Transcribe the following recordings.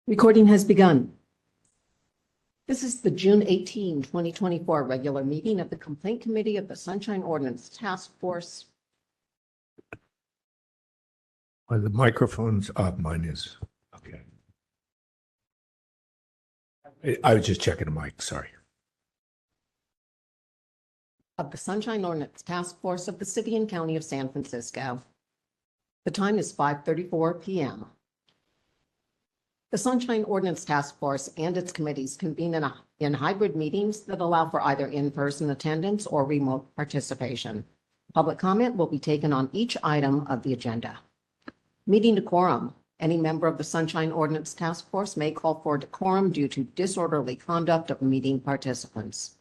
Recording has begun. This is the June 18, 2024 regular meeting of the Complaint Committee of the Sunshine Ordinance Task Force. Are the microphones up? Mine is. Okay. I was just checking the mic, sorry. Of the Sunshine Ordinance Task Force of the City and County of San Francisco. The time is 5:34 p.m. The Sunshine Ordinance Task Force and its committees convene in hybrid meetings that allow for either in-person attendance or remote participation. Public comment will be taken on each item of the agenda. Meeting decorum. Any member of the Sunshine Ordinance Task Force may call for decorum due to disorderly conduct of meeting participants.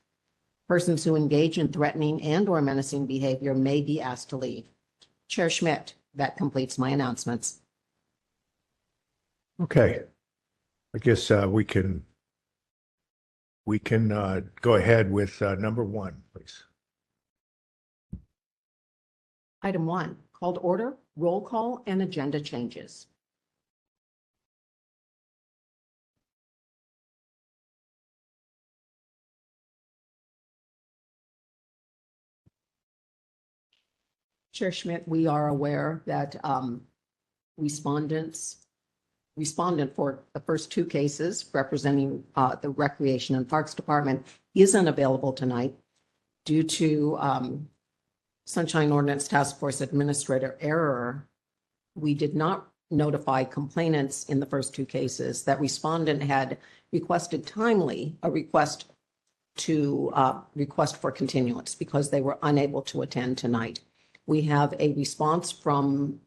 Persons who engage in threatening and/or menacing behavior may be asked to leave. Chair Schmidt, that completes my announcements. Okay. I guess we can go ahead with number one, please. Item 1, called order, roll call, and agenda changes. Chair Schmidt, we are aware that respondent for the first two cases representing the Recreation and Parks Department is unavailable tonight due to Sunshine Ordinance Task Force Administrator error. We did not notify complainants in the first two cases that respondent had requested timely a request for continuance because they were unable to attend tonight. We have a response from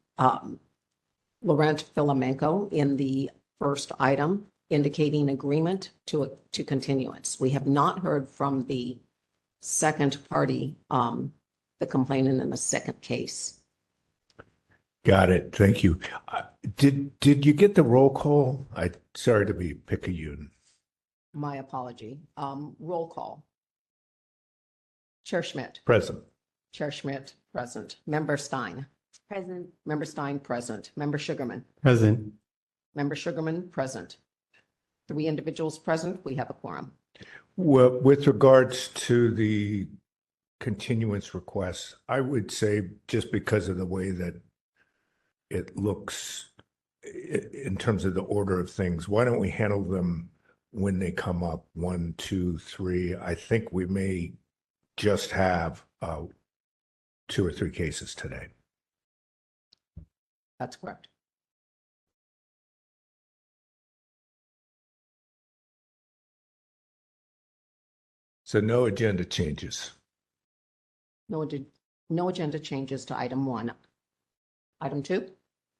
Laurent Filamenko in the first item indicating agreement to continuance. We have not heard from the second party, the complainant in the second case. Got it. Thank you. Did you get the roll call? Sorry to be picayune. My apology. Roll call. Chair Schmidt. Present. Chair Schmidt, present. Member Stein. Present. Member Stein, present. Member Sugarman. Present. Member Sugarman, present. 3 individuals present. We have a quorum. Well, with regards to the continuance requests, I would say just because of the way that it looks in terms of the order of things, why don't we handle them when they come up? 1, 2, 3. I think we may just have 2 or 3 cases today. That's correct. So no agenda changes. No agenda changes to item 1. Item 2?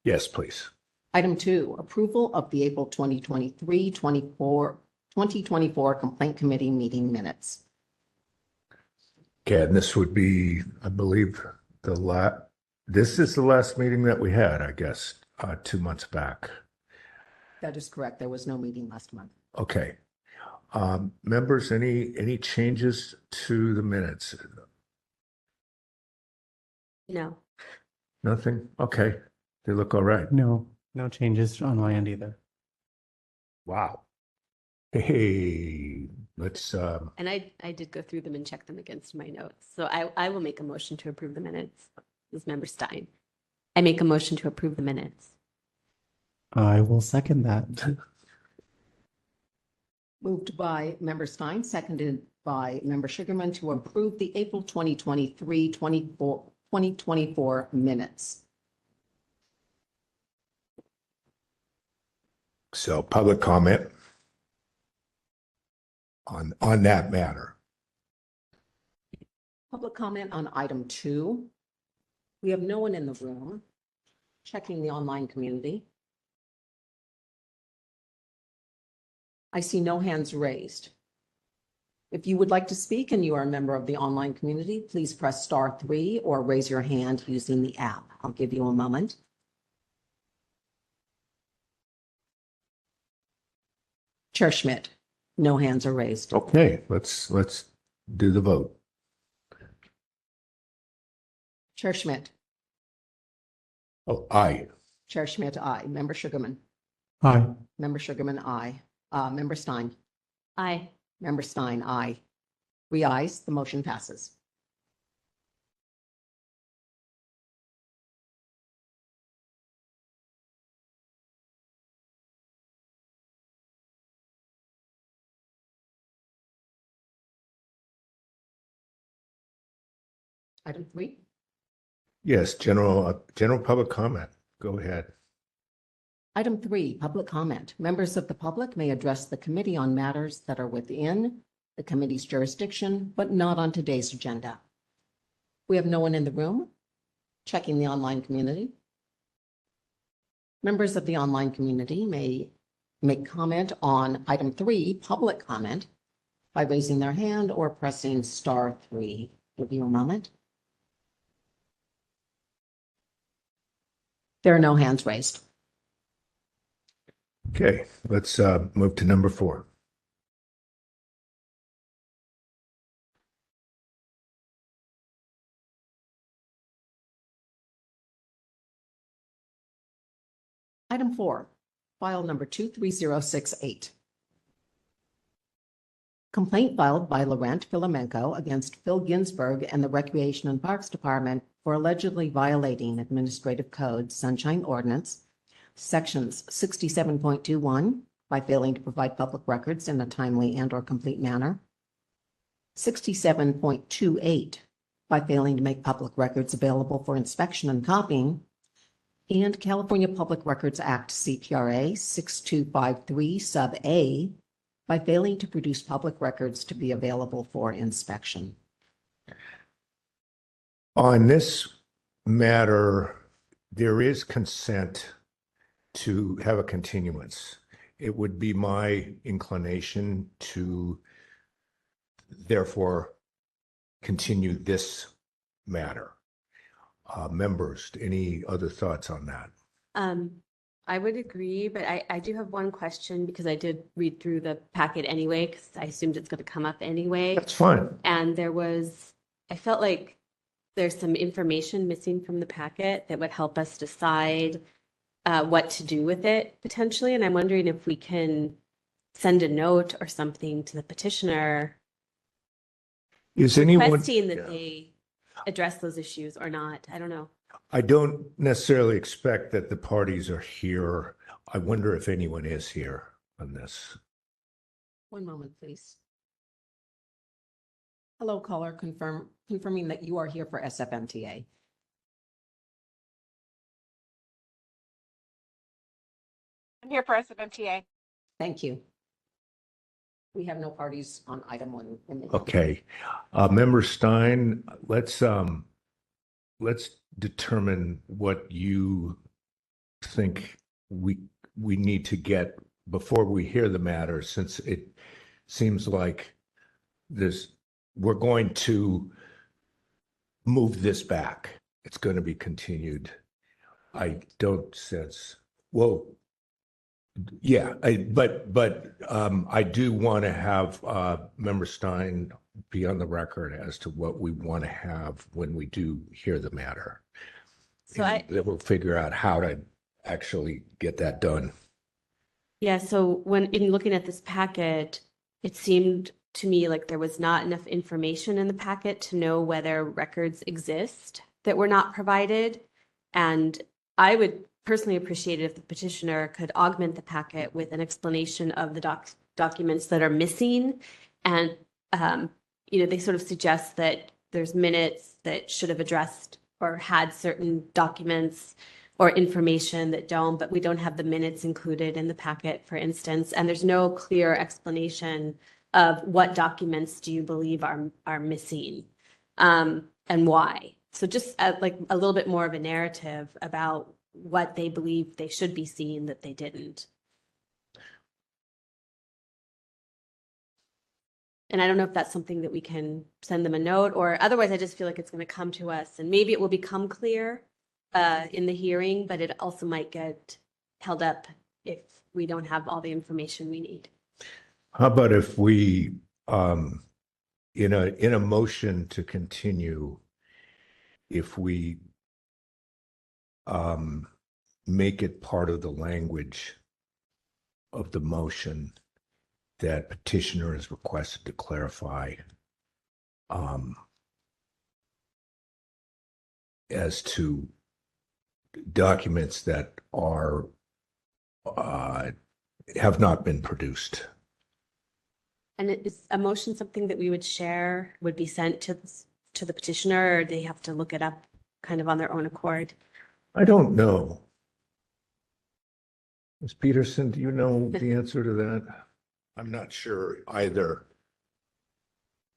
Yes, please. Item 2, approval of the April 2024 Complaint Committee meeting minutes. Okay, and this would be, I believe, this is the last meeting that we had, I guess, 2 months back. That is correct. There was no meeting last month. Okay. Members, any changes to the minutes? No. Nothing? Okay. They look all right. No changes on my end either. Wow. Hey, let's And I did go through them and check them against my notes. So I will make a motion to approve the minutes. This is Member Stein. I make a motion to approve the minutes. I will second that. Moved by Member Stein, seconded by Member Sugarman to approve the April 2024 minutes. so public comment on that matter. Public comment on item 2. We have no one in the room. Checking the online community. I see no hands raised. If you would like to speak and you are a member of the online community, please press *3 or raise your hand using the app. I'll give you a moment. Chair Schmidt, no hands are raised. Okay, let's do the vote. Chair Schmidt. Oh, aye. Chair Schmidt, aye. Member Sugarman. Aye. Member Sugarman, aye. Member Stein. Aye. Member Stein, aye. 3 ayes, the motion passes. Item 3. Yes, general public comment. Go ahead. Item 3, public comment. Members of the public may address the committee on matters that are within the committee's jurisdiction, but not on today's agenda. We have no one in the room. Checking the online community. Members of the online community may make comment on item 3, public comment, by raising their hand or pressing *3. Give you a moment. There are no hands raised. Okay, let's move to number 4. Item 4, file number 23068. Complaint filed by Laurent Filamenko against Phil Ginsburg and the Recreation and Parks Department for allegedly violating Administrative Code Sunshine Ordinance, Sections 67.21 by failing to provide public records in a timely and/or complete manner, 67.28 by failing to make public records available for inspection and copying, and California Public Records Act CPRA 6253 sub A by failing to produce public records to be available for inspection. On this matter, there is consent to have a continuance. It would be my inclination to therefore continue this matter. Members, any other thoughts on that? I would agree, but I do have one question because I did read through the packet anyway, because I assumed it's going to come up anyway. That's fine. And I felt like there's some information missing from the packet that would help us decide what to do with it potentially. And I'm wondering if we can send a note or something to the petitioner Is anyone requesting that they address those issues or not. I don't know. I don't necessarily expect that the parties are here. I wonder if anyone is here on this. One moment, please. Hello, caller, confirming that you are here for SFMTA. I'm here for SFMTA. Thank you. We have no parties on item 1. Okay. Member Stein, let's determine what you think we need to get before we hear the matter, since it seems like we're going to move this back. It's going to be continued. I don't sense, well, yeah, but I do want to have Member Stein be on the record as to what we want to have when we do hear the matter. So That we'll figure out how to actually get that done. Yeah, so in looking at this packet, it seemed to me like there was not enough information in the packet to know whether records exist that were not provided. And I would personally appreciate it if the petitioner could augment the packet with an explanation of the documents that are missing. And, they sort of suggest that there's minutes that should have addressed or had certain documents or information that don't, but we don't have the minutes included in the packet, for instance, and there's no clear explanation of what documents do you believe are missing, and why. So just like a little bit more of a narrative about what they believe they should be seeing that they didn't. And I don't know if that's something that we can send them a note, or otherwise I just feel like it's going to come to us and maybe it will become clear in the hearing, but it also might get held up if we don't have all the information we need. How about if we, in a motion to continue, if we make it part of the language of the motion that petitioner is requested to clarify as to documents that are have not been produced. And is a motion something that we would share, would be sent to the petitioner, or they have to look it up kind of on their own accord? I don't know. Ms. Peterson, do you know the answer to that? I'm not sure either.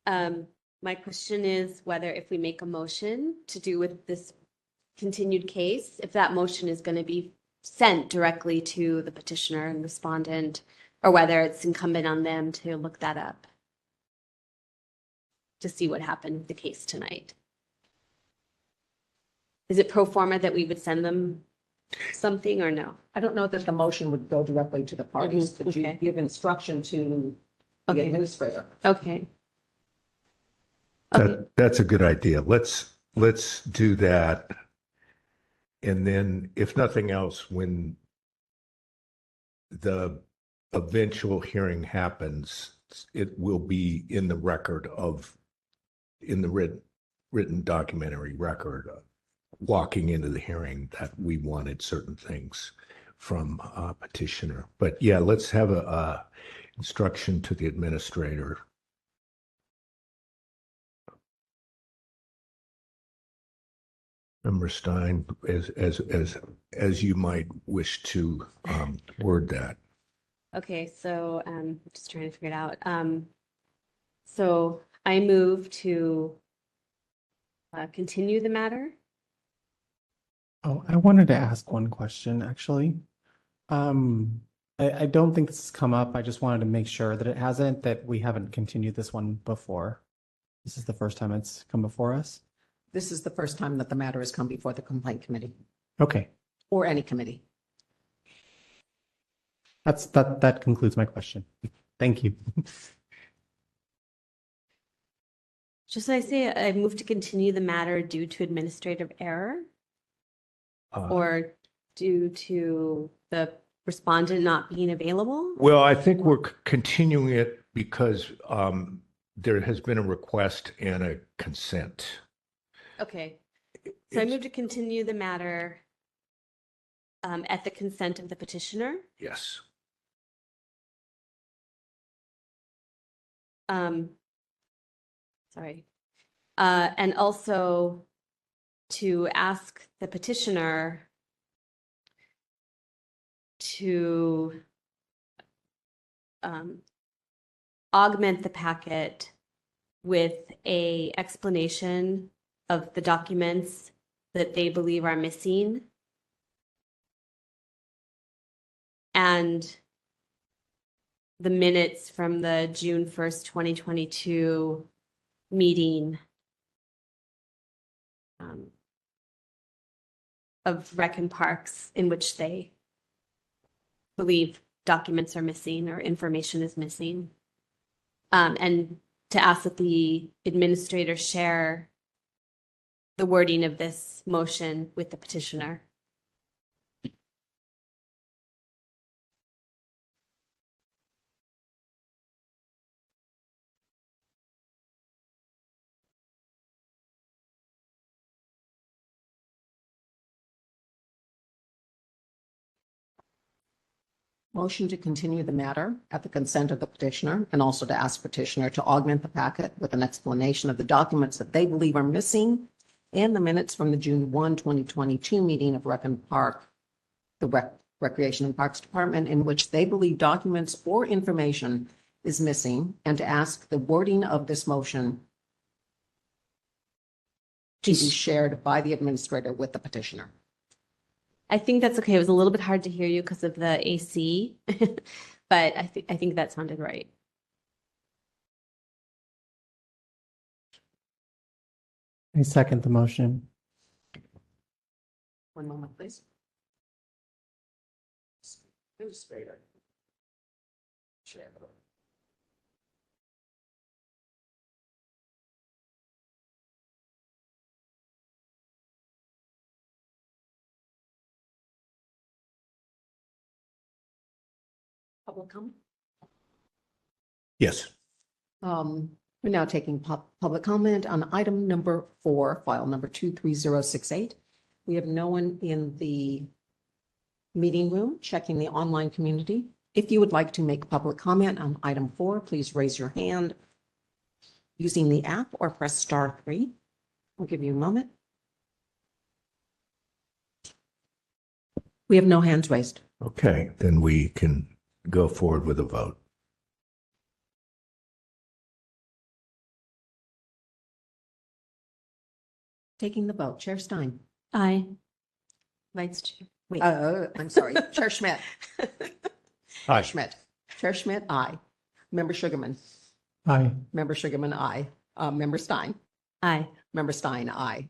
My question is whether if we make a motion to do with this continued case, if that motion is going to be sent directly to the petitioner and respondent, or whether it's incumbent on them to look that up to see what happened with the case tonight. Is it pro forma that we would send them something or no? I don't know that the motion would go directly to the parties, but you Okay. give instruction to the Okay. administrator. Okay. Okay. That's a good idea. Let's do that. And then if nothing else, when the eventual hearing happens, it will be in the record in the written documentary record, walking into the hearing that we wanted certain things from petitioner. But yeah, let's have a instruction to the administrator. Member Stein, as you might wish to word that. Okay, so just trying to figure it out. So I move to continue the matter. Oh, I wanted to ask one question, actually. I don't think this has come up. I just wanted to make sure that it hasn't, that we haven't continued this one before. This is the first time it's come before us. This is the first time that the matter has come before the complaint committee Okay, or any committee. that concludes my question. Thank you. Just I say I move to continue the matter due to administrative error or due to the respondent not being available? Well, I think we're continuing it because there has been a request and a consent. Okay, so I move to continue the matter at the consent of the petitioner. Yes. Sorry. And also to ask the petitioner to augment the packet with an explanation of the documents that they believe are missing and the minutes from the June 1st, 2022 meeting of Rec and Parks in which they believe documents are missing or information is missing. And to ask that the administrator share the wording of this motion with the petitioner. Motion to continue the matter at the consent of the petitioner and also to ask petitioner to augment the packet with an explanation of the documents that they believe are missing and the minutes from the June 1, 2022 meeting of Rec and Park, the Recreation and Parks Department, in which they believe documents or information is missing, and to ask the wording of this motion to be shared by the administrator with the petitioner. I think that's okay. It was a little bit hard to hear you because of the AC, but I think that sounded right. I second the motion. One moment, please. Administrator. Share. public comment? Yes. We're now taking public comment on item number 4, file number 23068. We have no one in the meeting room checking the online community. If you would like to make public comment on item 4, please raise your hand using the app or press star 3. I'll give you a moment. We have no hands raised. Okay, then we can go forward with a vote. Taking the vote, Chair Stein. Aye. Vice Chair. Wait. I'm sorry, Chair Schmidt. Aye. Schmidt. Chair Schmidt, aye. Member Sugarman. Aye. Member Sugarman, aye. Member Stein. Aye. Member Stein, aye.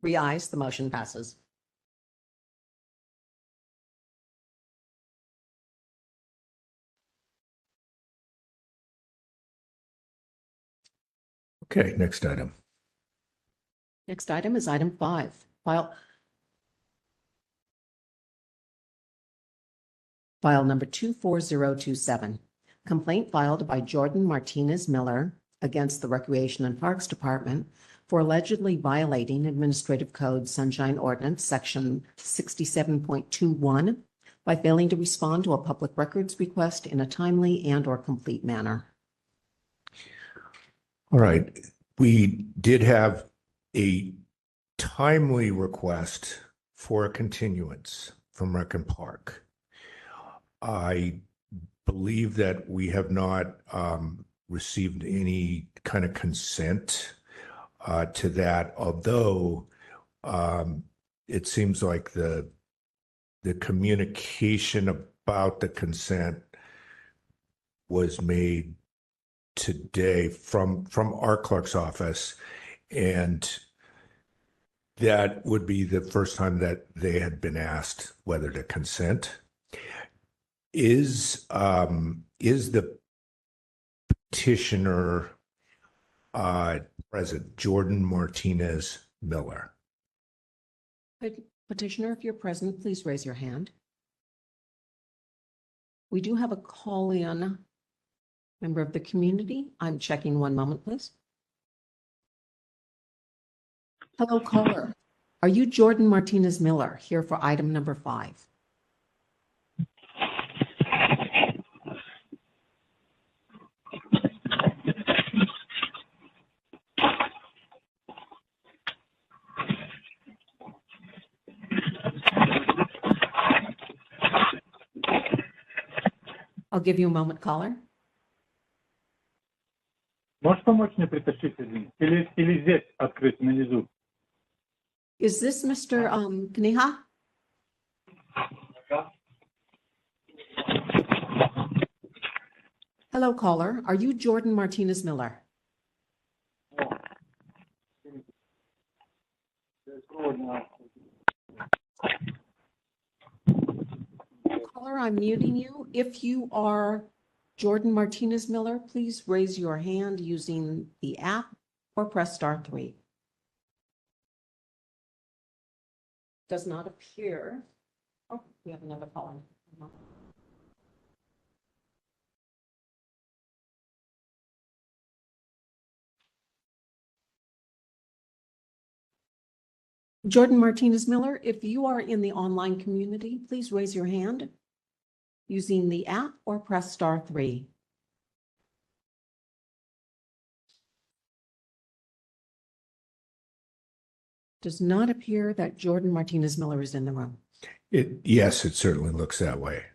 3 ayes, the motion passes. Okay, next item. Next item is item 5, file number 24027. Complaint filed by Jordan Martinez Miller against the Recreation and Parks Department for allegedly violating Administrative Code Sunshine Ordinance, Section 67.21, by failing to respond to a public records request in a timely and/or complete manner. All right, we did have a timely request for a continuance from Rec and Park. I believe that we have not received any kind of consent to that, although it seems like the communication about the consent was made today from our clerk's office, and that would be the first time that they had been asked whether to consent. Is the petitioner present, Jordan Martinez Miller? Petitioner, if you're present, please raise your hand. We do have a call-in member of the community. I'm checking one moment, please. Hello, caller. Are you Jordan Martinez Miller here for item number 5? I'll give you a moment, caller. Можешь помочь мне притащить один? Или здесь открыть внизу? Is this Mr. Kniha? Hello, caller. Are you Jordan Martinez Miller? Caller, I'm muting you. If you are Jordan Martinez Miller, please raise your hand using the app or press star 3. Does not appear. Oh, we have another caller. Jordan Martinez Miller, if you are in the online community, please raise your hand using the app or press star 3. Does not appear that Jordan Martinez Miller is in the room. Yes, it certainly looks that way.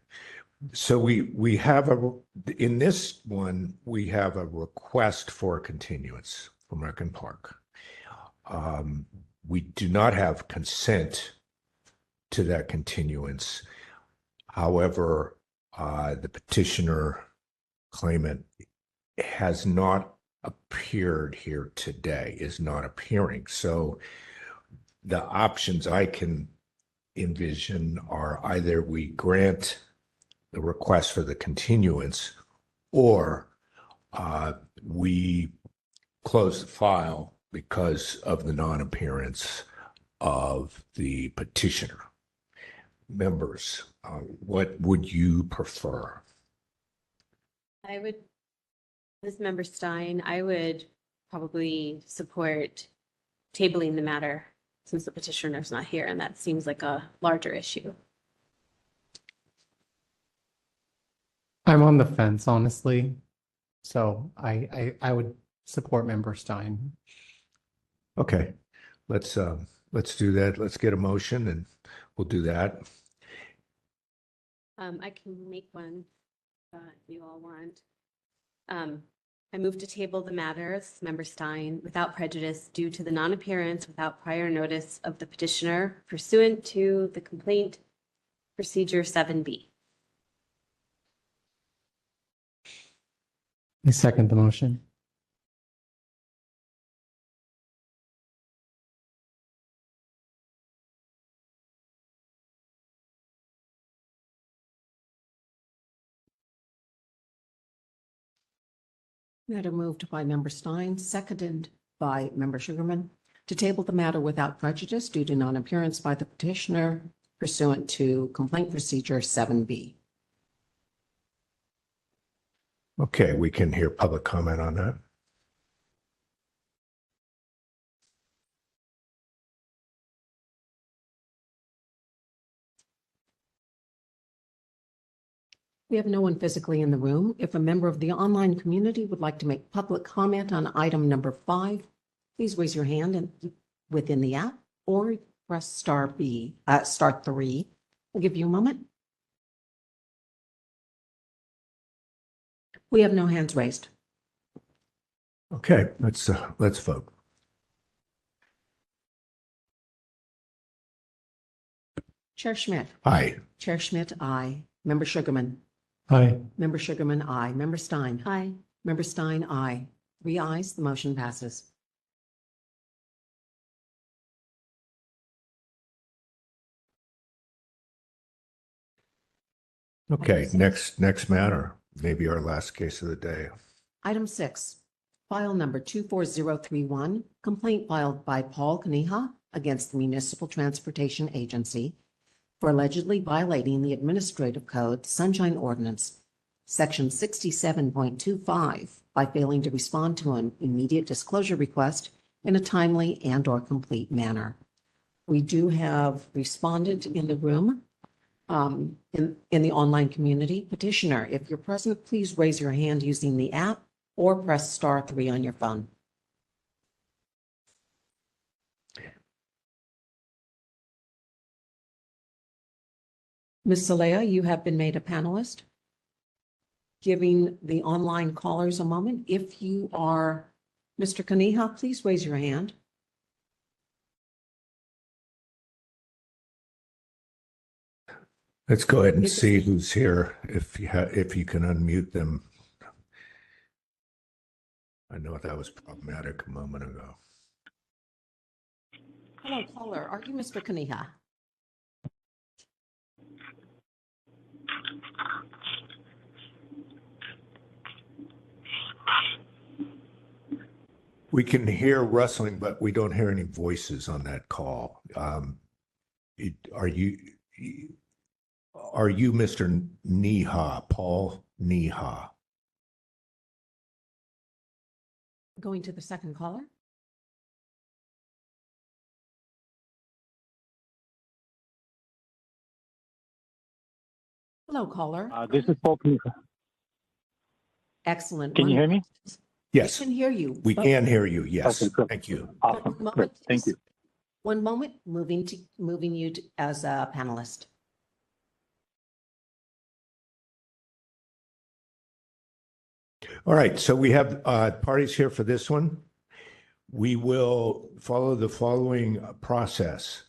So we have in this one, we have a request for a continuance from Rec and Park. We do not have consent to that continuance. However, the petitioner claimant has not appeared here today, is not appearing. So the options I can envision are either we grant the request for the continuance or we close the file because of the non-appearance of the petitioner. Members, what would you prefer? I would, this member Stein, I would probably support tabling the matter since the petitioner's not here, and that seems like a larger issue. I'm on the fence, honestly. So I would support member Stein. Okay, let's do that. Let's get a motion and we'll do that. I can make one if you all want. I move to table the matters, member Stein, without prejudice due to the non-appearance without prior notice of the petitioner pursuant to the complaint procedure 7B. I second the motion. Matter moved by member Stein, seconded by member Sugarman, to table the matter without prejudice due to non-appearance by the petitioner pursuant to complaint procedure 7B. Okay, we can hear public comment on that. We have no one physically in the room. If a member of the online community would like to make public comment on item number 5, please raise your hand within the app or press star 3. We'll give you a moment. We have no hands raised. Okay, let's vote. Chair Schmidt. Aye. Chair Schmidt, aye. Member Sugarman. Aye. Member Sugarman, aye. Member Stein. Aye. Member Stein, aye. 3 ayes, the motion passes. Okay, next matter, maybe our last case of the day. Item 6, file number 24031, complaint filed by Paul Kaniha against the Municipal Transportation Agency for allegedly violating the Administrative Code Sunshine Ordinance, Section 67.25, by failing to respond to an immediate disclosure request in a timely and/or complete manner. We do have respondent in the room, in the online community. Petitioner, if you're present, please raise your hand using the app or press star 3 on your phone. Ms. Salea, you have been made a panelist. Giving the online callers a moment. If you are Mr. Kaniha, please raise your hand. Let's go ahead and see who's here, if you can unmute them. I know that was problematic a moment ago. Hello, caller. Are you Mr. Kaniha? We can hear rustling, but we don't hear any voices on that call. Are you Mr. Neha, Paul Neha? Going to the second caller. Hello, caller. This is Paul Kniха. Excellent. Can you hear me? Yes, We can hear you. we can hear you. Yes, Okay, good. thank you. Awesome. One Great. moment, Thank you. One moment, moving you as a panelist. All right, so we have parties here for this one. We will follow the following process.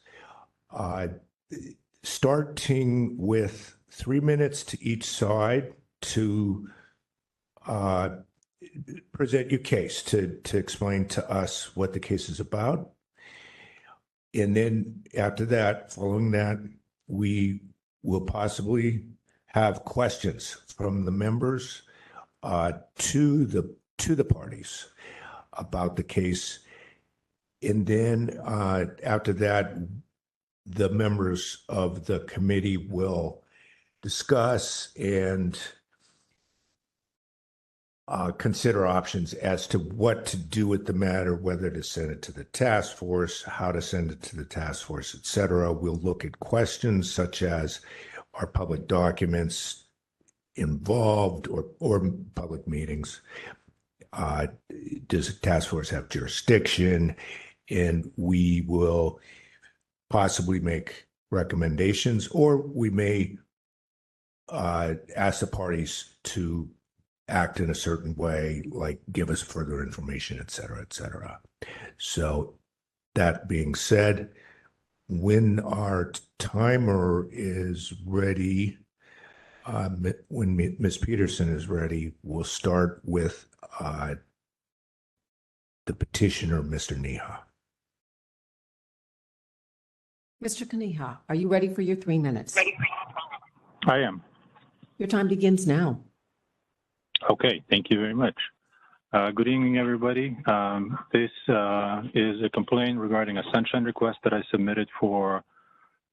Starting with 3 minutes to each side to present your case, to explain to us what the case is about. And then after that, following that, we will possibly have questions from the members to the parties about the case. And then after that, the members of the committee will discuss and consider options as to what to do with the matter, whether to send it to the task force, how to send it to the task force, et cetera. We'll look at questions such as, are public documents involved or public meetings? Does the task force have jurisdiction? And we will possibly make recommendations, or we may ask the parties to act in a certain way, like give us further information, et cetera, et cetera. So that being said, when our timer is ready, when Ms. Peterson is ready, we'll start with the petitioner, Mr. Neha. Mr. Kaniha, are you ready for your 3 minutes? I am. Your time begins now. Okay, thank you very much. Good evening, everybody. This is a complaint regarding a sunshine request that I submitted for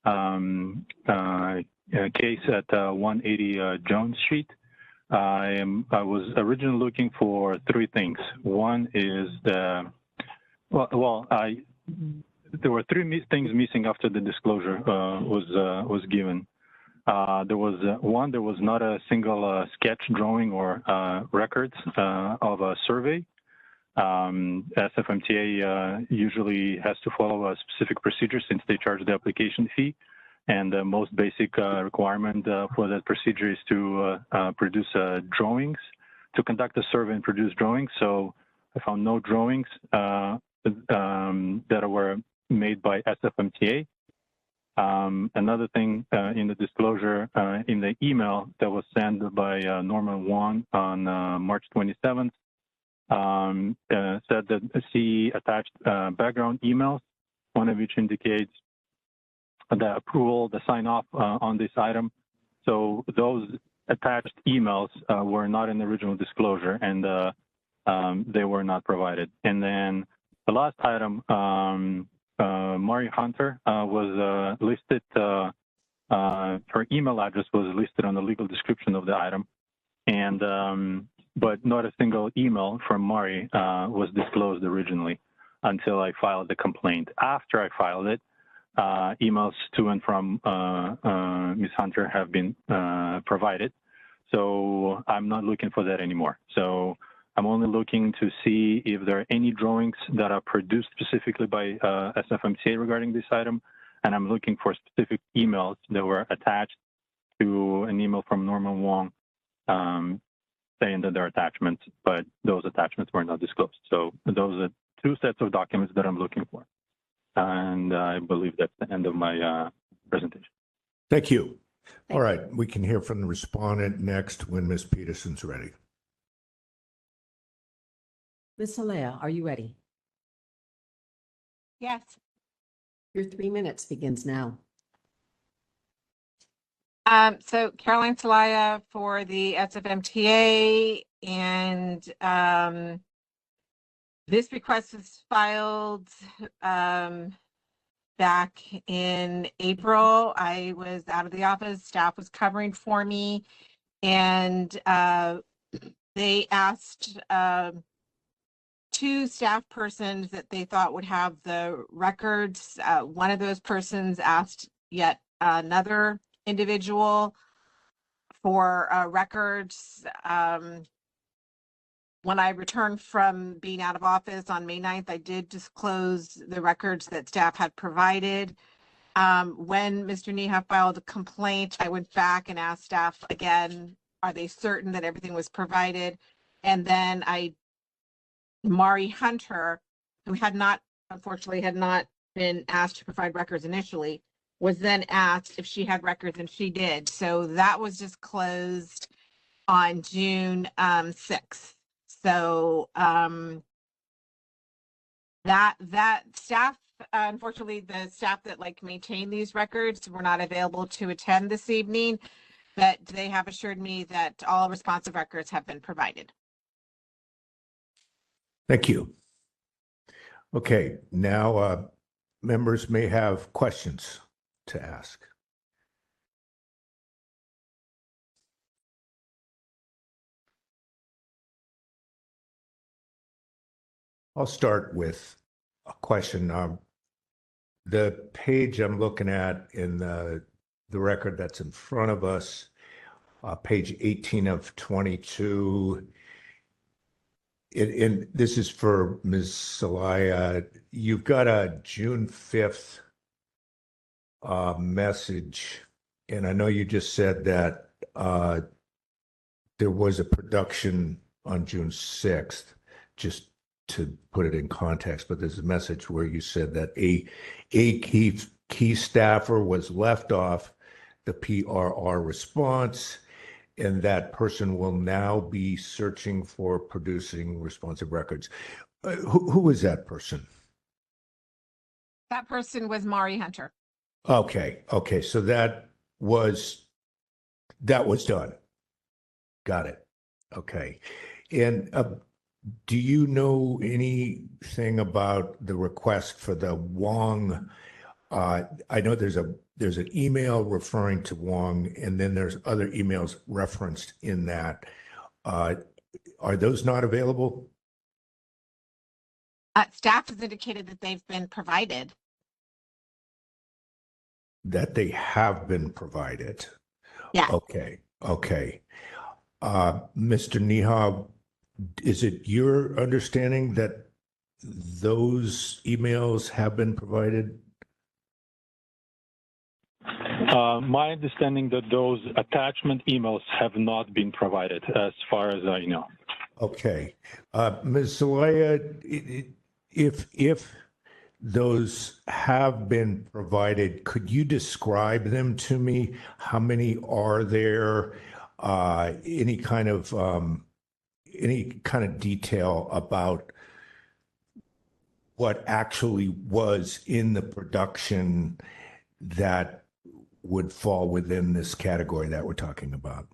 a case at 180 Jones Street. I was originally looking for 3 things. One is there were 3 things missing after the disclosure was given. There was not a single sketch drawing or records of a survey. SFMTA usually has to follow a specific procedure since they charge the application fee. And the most basic requirement for that procedure is to produce drawings, to conduct a survey and produce drawings. So I found no drawings that were made by SFMTA. Another thing in the disclosure, in the email that was sent by Norman Wong on March 27th, said that she attached background emails, one of which indicates the approval, the sign off on this item. So those attached emails were not in the original disclosure, and they were not provided. And then the last item, Mari Hunter was listed, her email address was listed on the legal description of the item, and but not a single email from Mari was disclosed originally until I filed the complaint. After I filed it, emails to and from Ms. Hunter have been provided. So I'm not looking for that anymore. So I'm only looking to see if there are any drawings that are produced specifically by SFMTA regarding this item. And I'm looking for specific emails that were attached to an email from Norman Wong saying that there are attachments, but those attachments were not disclosed. So those are 2 sets of documents that I'm looking for. And I believe that's the end of my presentation. Thank you. All right, we can hear from the respondent next when Ms. Peterson's ready. Ms. Alea, are you ready? Yes. Your 3 minutes begins now. So Caroline Talaya for the SFMTA, and this request was filed back in April. I was out of the office, staff was covering for me, and they asked 2 staff persons that they thought would have the records. One of those persons asked yet another individual for records. When I returned from being out of office on May 9th, I did disclose the records that staff had provided. When Mr. Neha filed a complaint, I went back and asked staff again, are they certain that everything was provided? And then Mari Hunter, who unfortunately had not been asked to provide records initially, was then asked if she had records, and she did. So that was just closed on June 6th. So that staff, unfortunately, the staff that maintain these records were not available to attend this evening, but they have assured me that all responsive records have been provided. Thank you. Okay, now members may have questions to ask. I'll start with a question. The page I'm looking at in the record that's in front of us, page 18 of 22, and this is for Ms. Salaya. You've got a June 5th message, and I know you just said that there was a production on June 6th, just to put it in context, but there's a message where you said that a key staffer was left off the PRR response, and that person will now be searching for producing responsive records. Who is that person? That person was Mari Hunter. Okay, so that was done. Got it. Okay. And do you know anything about the request for the Wong? I know there's an email referring to Wong, and then there's other emails referenced in that. Are those not available? Staff has indicated that they've been provided. That they have been provided. Yeah. Okay. Mr. Nihab, is it your understanding that those emails have been provided? My understanding that those attachment emails have not been provided, as far as I know. Okay. Ms. Zelaya, if those have been provided, could you describe them to me? How many are there? Any kind of detail about what actually was in the production that would fall within this category that we're talking about?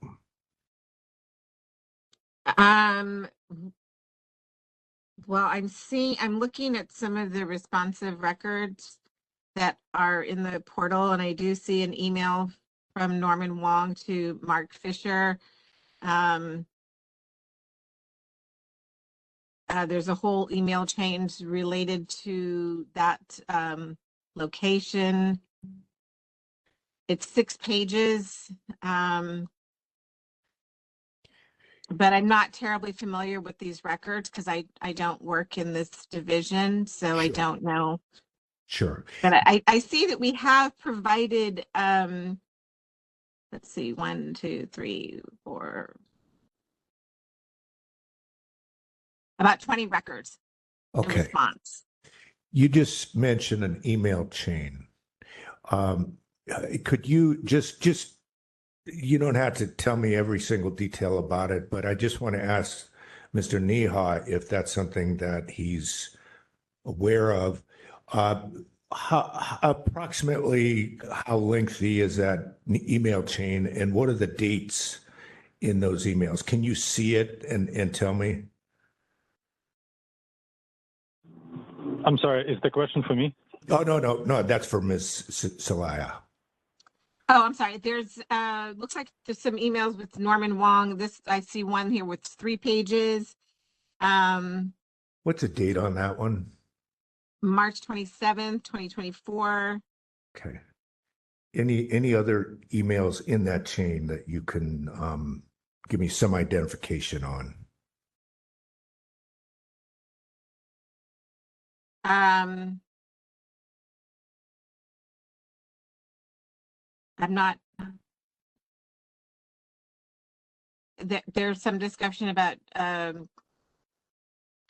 Well, I'm looking at some of the responsive records that are in the portal, and I do see an email from Norman Wong to Mark Fisher. There's a whole email chain related to that location. It's 6 pages. But I'm not terribly familiar with these records because I don't work in this division, so Sure. I don't know. Sure. But I see that we have provided, let's see, 1, 2, 3, 4, about 20 records in Okay. response. You just mentioned an email chain. Could you just you don't have to tell me every single detail about it, but I just want to ask Mr. Neha if that's something that he's aware of. Approximately how lengthy is that email chain, and what are the dates in those emails? Can you see it and tell me? I'm sorry, is the question for me? Oh, no, that's for Ms. Salaya. Oh, I'm sorry. There's looks like there's some emails with Norman Wong. I see one here with 3 pages. What's the date on that one? March 27th, 2024. Okay. Any other emails in that chain that you can give me some identification on? I'm not. There's some discussion about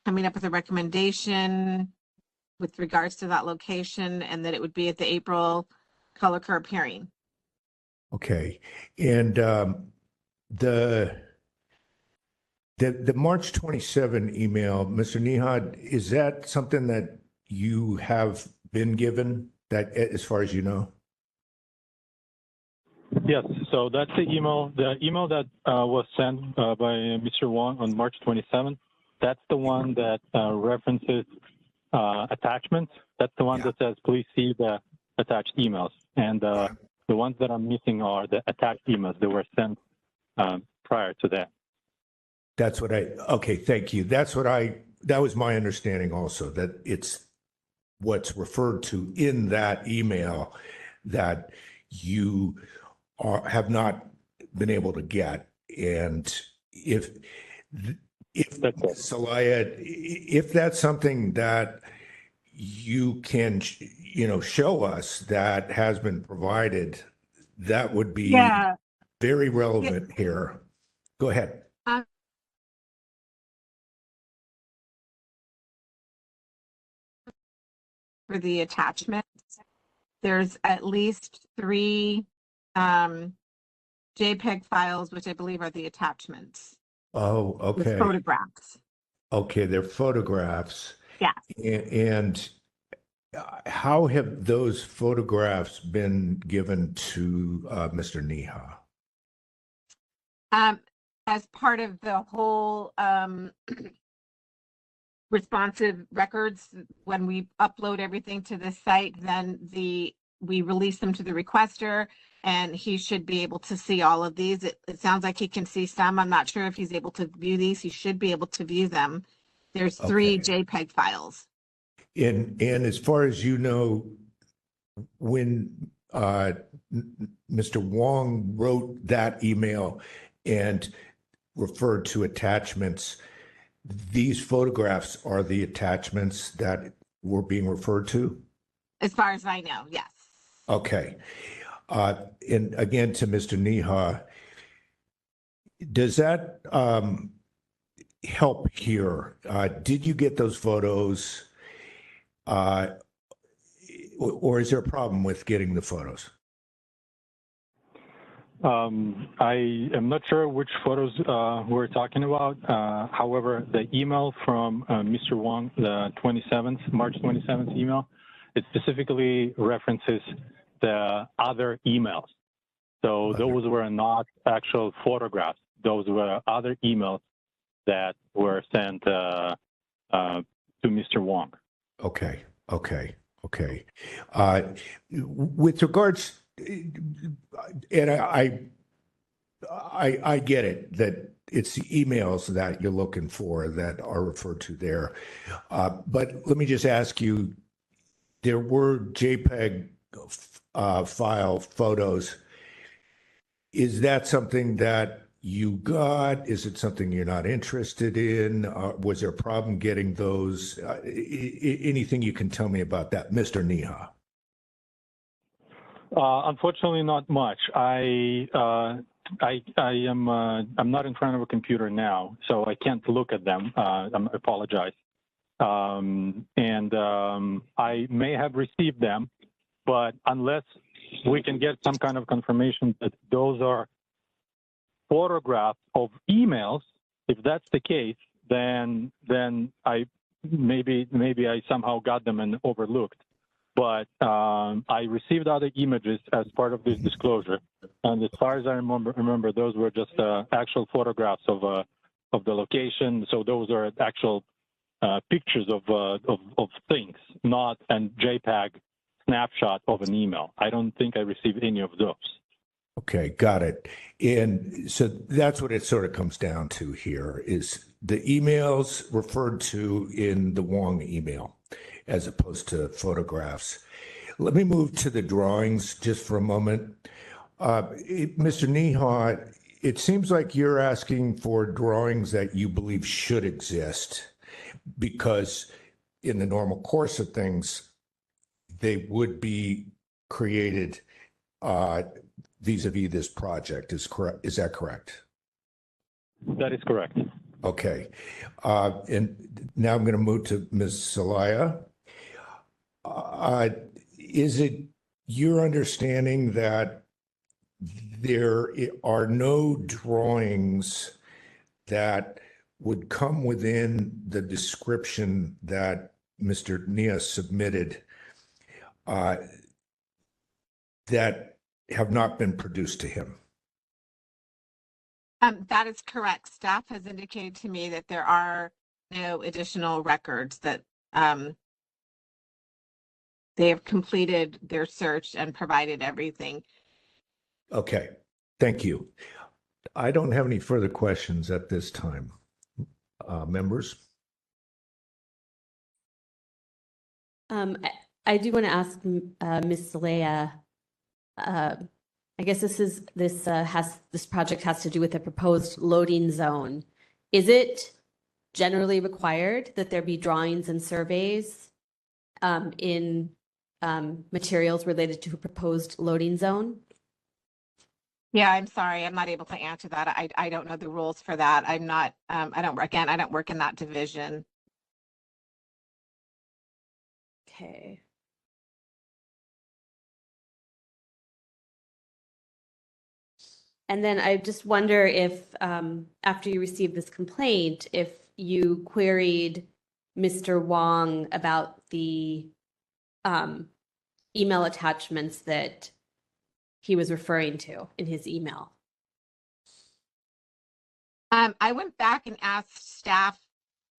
coming up with a recommendation with regards to that location, and that it would be at the April color curb hearing. Okay. And the March 27 email, Mr. Nihad, is that something that you have been given, that as far as you know? Yes, so that's the email that was sent by Mr. Wong on March 27th. That's the one that references attachments. That's the one that says, please see the attached emails. And the ones that I'm missing are the attached emails that were sent prior to that. Okay, thank you. That's what I that was my understanding also, that it's what's referred to in that email that you have not been able to get. And if That's it. Salaya, if that's something that you can, show us that has been provided, that would be Yeah. very relevant here. Go ahead. For the attachments, there's at least 3 JPEG files, which I believe are the attachments Oh, with okay. photographs. Okay, they're photographs. Yes. And how have those photographs been given to Mr. Neha? As part of the whole responsive records, when we upload everything to the site, then we release them to the requester, and he should be able to see all of these. It sounds like he can see some. I'm not sure if he's able to view these. He should be able to view them. There's 3 Okay. JPEG files. And as far as you know, when Mr. Wong wrote that email and referred to attachments, these photographs are the attachments that were being referred to? As far as I know, yes. Okay. And again, to Mr. Neha, does that help here? Did you get those photos? Or is there a problem with getting the photos? I am not sure which photos we're talking about. However, the email from Mr. Wong, the March 27th email, it specifically references the other emails. So those were not actual photographs. Those were other emails that were sent to Mr. Wong. Okay. With regards, and I get it that it's the emails that you're looking for that are referred to there. But let me just ask you, there were JPEG file photos. Is that something that you got? Is it something you're not interested in? Was there a problem getting those? Anything you can tell me about that, Mr. Neha? Unfortunately, not much. I'm not in front of a computer now, so I can't look at them. I apologize. I may have received them, but unless we can get some kind of confirmation that those are photographs of emails, if that's the case, then I maybe I somehow got them and overlooked. But I received other images as part of this disclosure, and as far as I remember, those were just actual photographs of the location. So those are actual pictures of things, not a JPEG snapshot of an email. I don't think I received any of those. Okay, got it. And so that's what it sort of comes down to here is the emails referred to in the Wong email as opposed to photographs. Let me move to the drawings just for a moment. Mr. Neha, it seems like you're asking for drawings that you believe should exist because in the normal course of things, they would be created vis-a-vis this project. Is that correct? That is correct. Okay. And now I'm going to move to Ms. Salaya. Is it your understanding that there are no drawings that would come within the description that Mr. Nia submitted that have not been produced to him? That is correct. Staff has indicated to me that there are no additional records, that they have completed their search and provided everything. Okay, thank you. I don't have any further questions at this time. Members? I do want to ask Ms. Saleha, I guess this project has to do with the proposed loading zone. Is it generally required that there be drawings and surveys in materials related to a proposed loading zone? Yeah, I'm sorry. I'm not able to answer that. I don't know the rules for that. I'm not, I don't work in that division. Okay. And then I just wonder if, after you received this complaint, if you queried Mr. Wong about the email attachments that he was referring to in his email. I went back and asked staff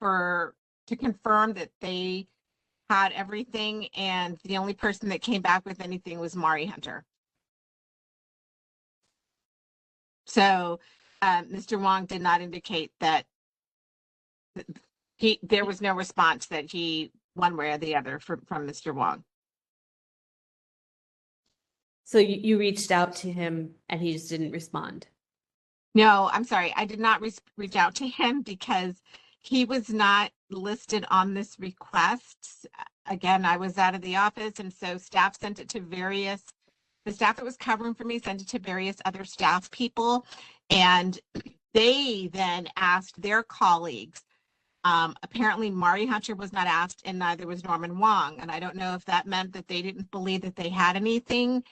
to confirm that they had everything, and the only person that came back with anything was Mari Hunter. So Mr. Wong did not indicate that there was no response that he, one way or the other, from Mr. Wong. So you reached out to him and he just didn't respond? No, I'm sorry. I did not reach out to him because he was not listed on this request. Again, I was out of the office, and so staff sent it to the staff that was covering for me sent it to various other staff people, and they then asked their colleagues. Apparently Mari Hunter was not asked, and neither was Norman Wong. And I don't know if that meant that they didn't believe that they had anything,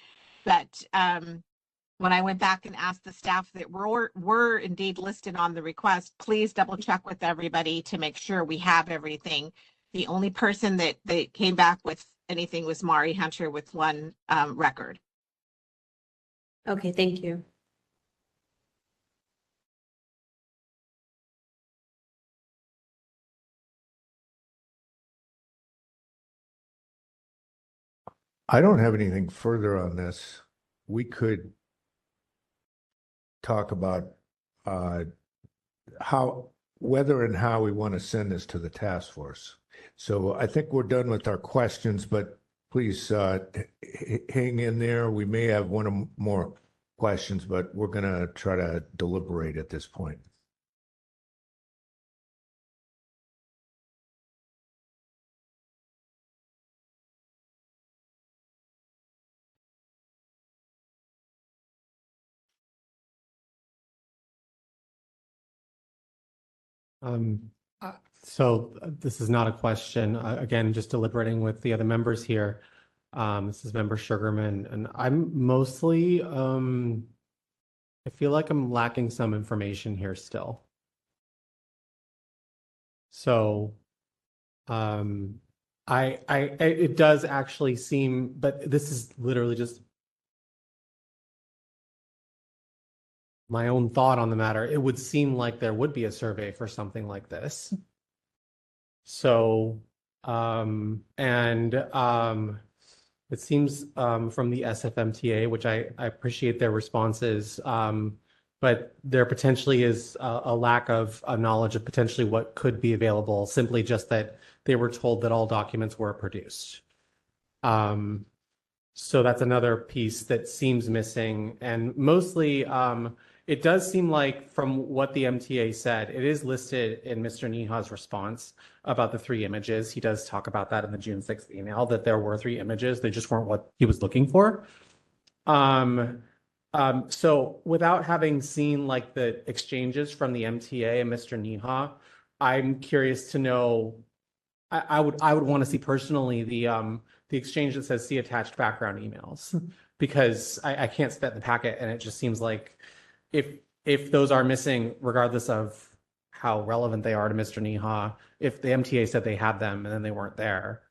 but when I went back and asked the staff that were indeed listed on the request, please double check with everybody to make sure we have everything. The only person that came back with anything was Mari Hunter with one record. Okay, thank you. I don't have anything further on this. We could talk about whether and how we want to send this to the task force. So I think we're done with our questions, but please hang in there. We may have one or more questions, but we're going to try to deliberate at this point. So this is not a question. Again, just deliberating with the other members here. This is Member Sugarman, and I'm mostly, I feel like I'm lacking some information here still. So, it does actually seem, but this is literally just my own thought on the matter. It would seem like there would be a survey for something like this. So, it seems from the SFMTA, which I appreciate their responses, but there potentially is a lack of knowledge of potentially what could be available, simply just that they were told that all documents were produced. So that's another piece that seems missing. And mostly, it does seem like from what the MTA said, it is listed in Mr. Niha's response about the 3 images. He does talk about that in the June 6th email, that there were 3 images. They just weren't what he was looking for. So without having seen like the exchanges from the MTA and Mr. Niha, I'm curious to know, I would want to see personally the exchange that says see attached background emails, because I can't see that in the packet, and it just seems like if those are missing, regardless of how relevant they are to Mr. Niha, if the MTA said they had them and then they weren't there.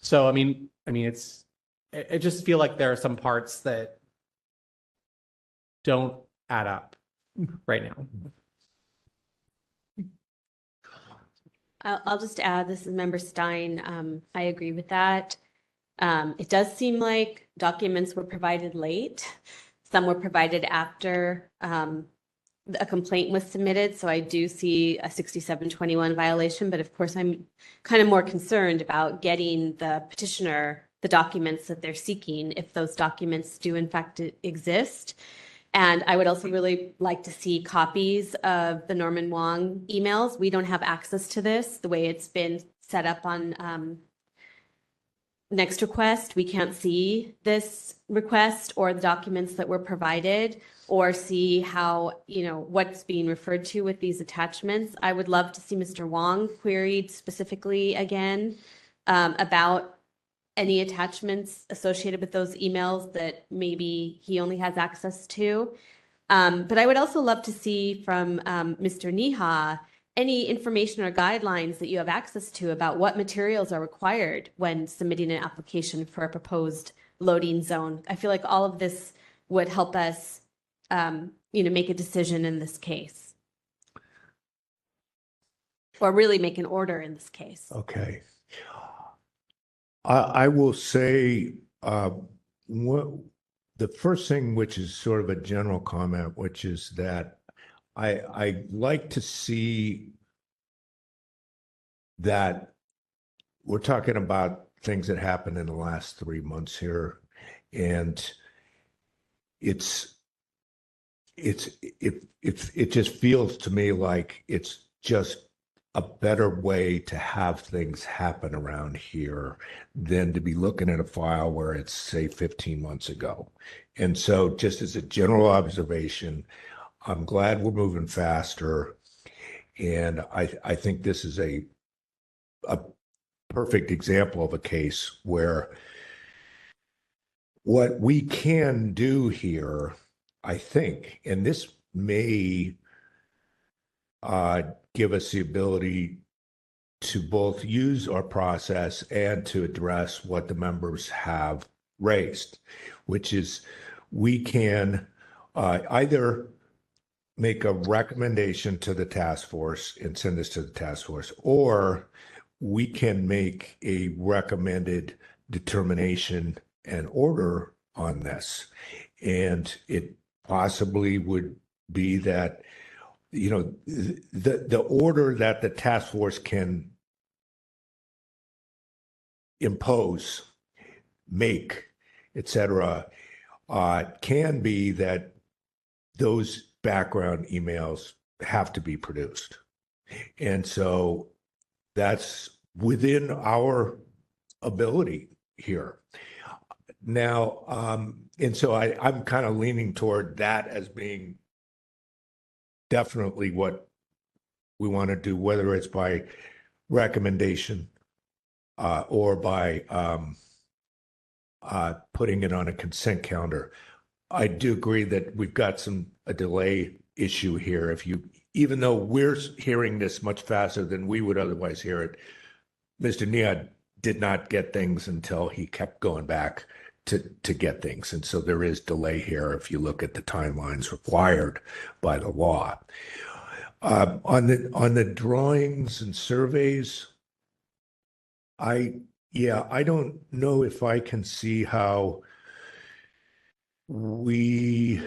So I mean it just feel like there are some parts that don't add up right now. I'll just add, this is Member Stein. I agree with that. It does seem like documents were provided late. Some were provided after a complaint was submitted, so I do see a 6721 violation, but of course I'm kind of more concerned about getting the petitioner the documents that they're seeking, if those documents do in fact exist. And I would also really like to see copies of the Norman Wong emails. We don't have access to this the way it's been set up on Next Request. We can't see this request or the documents that were provided, or see how, what's being referred to with these attachments. I would love to see Mr. Wong queried specifically again about any attachments associated with those emails that maybe he only has access to. But I would also love to see from Mr. Neha any information or guidelines that you have access to about what materials are required when submitting an application for a proposed loading zone. I feel like all of this would help us, make a decision in this case, or really make an order in this case. Okay. I will say, the first thing, which is sort of a general comment, which is that I like to see that we're talking about things that happened in the last 3 months here, and it just feels to me like it's just a better way to have things happen around here than to be looking at a file where it's, say, 15 months ago. And so just as a general observation, I'm glad we're moving faster. And I think this is a perfect example of a case where what we can do here, I think, and this may give us the ability to both use our process and to address what the members have raised, which is we can either make a recommendation to the task force and send this to the task force, or we can make a recommended determination and order on this. And it possibly would be that the order that the task force can impose, make, etc., can be that those background emails have to be produced. And so that's within our ability here. Now, and so I'm kind of leaning toward that as being definitely what we want to do, whether it's by recommendation or by putting it on a consent calendar. I do agree that we've got a delay issue here. Even though we're hearing this much faster than we would otherwise hear it, Mr. Nia did not get things until he kept going back to get things. And so there is delay here if you look at the timelines required by the law. On the drawings and surveys, I don't know if I can see how we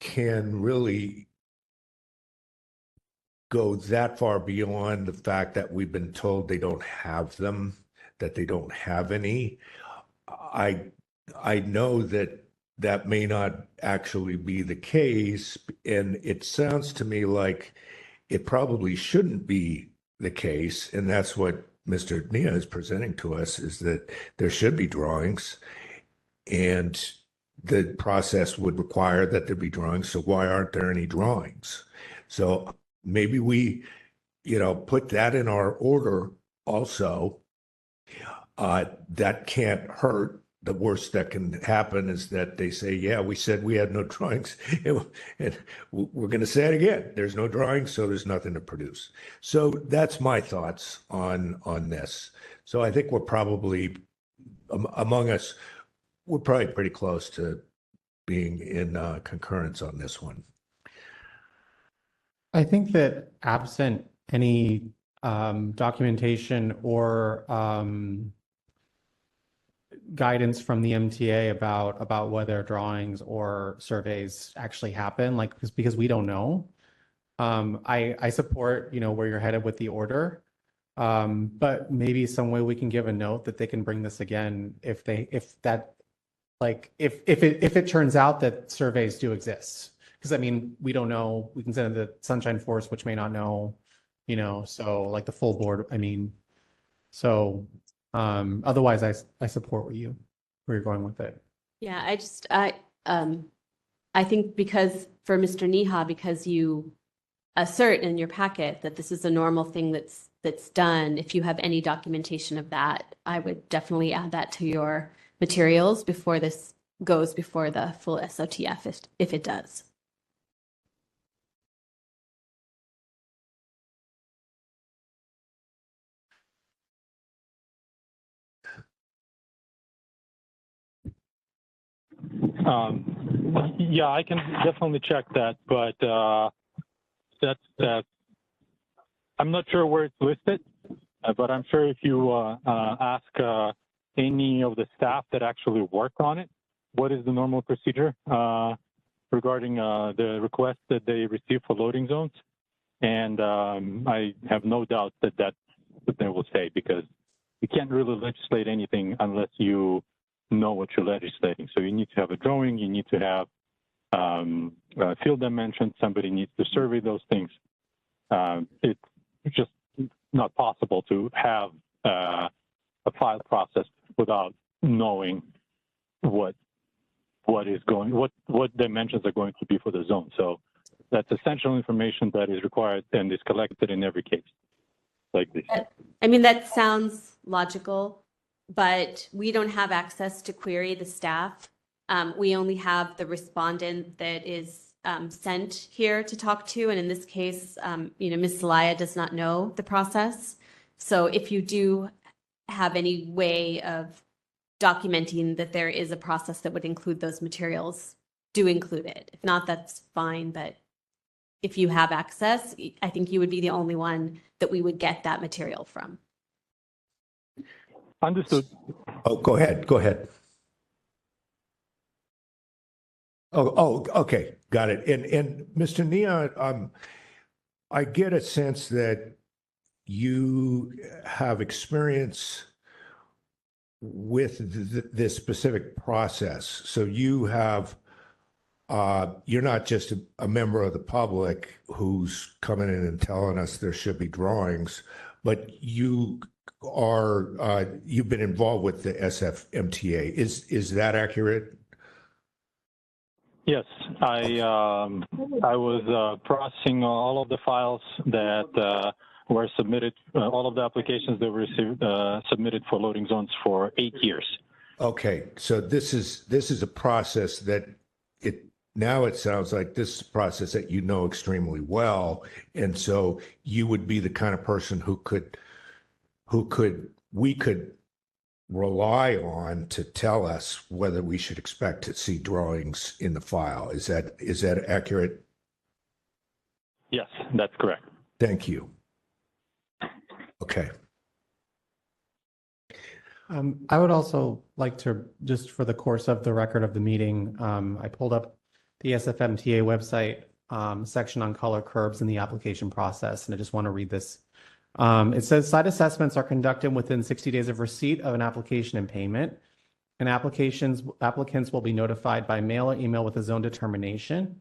can really go that far beyond the fact that we've been told they don't have them, that they don't have any. I know that may not actually be the case, and it sounds to me like it probably shouldn't be the case, and that's what Mr. Nia is presenting to us, is that there should be drawings, and the process would require that there be drawings, so why aren't there any drawings? So maybe we, put that in our order also. That can't hurt. The worst that can happen is that they say, yeah, we said we had no drawings, and we're going to say it again. There's no drawings, so there's nothing to produce. So that's my thoughts on this. So I think we're probably, among us, we're probably pretty close to being in concurrence on this one. I think that absent any documentation or guidance from the MTA about whether drawings or surveys actually happen, like because we don't know. I support, where you're headed with the order. But maybe some way we can give a note that they can bring this again if it turns out that surveys do exist. Because I mean, we don't know, we can send it to the Sunshine Force, which may not know, so like the full board, I mean, so otherwise I support where you're going with it. Yeah, I think because for Mr. Neha, because you assert in your packet that this is a normal thing that's done, if you have any documentation of that, I would definitely add that to your materials before this goes before the full SOTF if it does. Yeah, I can definitely check that, but that's I'm not sure where it's listed, but I'm sure if you ask any of the staff that actually worked on it, what is the normal procedure regarding the request that they receive for loading zones, and I have no doubt that that's what they will say, because you can't really legislate anything unless you know what you're legislating. So you need to have a drawing, you need to have field dimensions, somebody needs to survey those things. It's just not possible to have a file process without knowing what dimensions are going to be for the zone. So that's essential information that is required and is collected in every case like this. I mean, that sounds logical, but we don't have access to query the staff. We only have the respondent that is sent here to talk to. And in this case, Ms. Zelaya does not know the process. So if you do have any way of documenting that there is a process that would include those materials, do include it. If not, that's fine. But if you have access, I think you would be the only one that we would get that material from. Understood. Oh, go ahead. Oh, okay. Got it. And Mr. Neon, I get a sense that you have experience with this specific process. So you have, you're not just a member of the public who's coming in and telling us there should be drawings, but you are, you've been involved with the SFMTA. Is that accurate? Yes, I was processing all of the files that were submitted, all of the applications that were received, submitted for loading zones for 8 years. Okay, so this is a process that now it sounds like this is a process that you know extremely well, and so you would be the kind of person we could rely on to tell us whether we should expect to see drawings in the file. Is that accurate? Yes, that's correct. Thank you. Okay. I would also like to, just for the course of the record of the meeting, I pulled up the SFMTA website section on color curbs in the application process, and I just want to read this. It says site assessments are conducted within 60 days of receipt of an application and payment, and applicants will be notified by mail or email with a zone determination.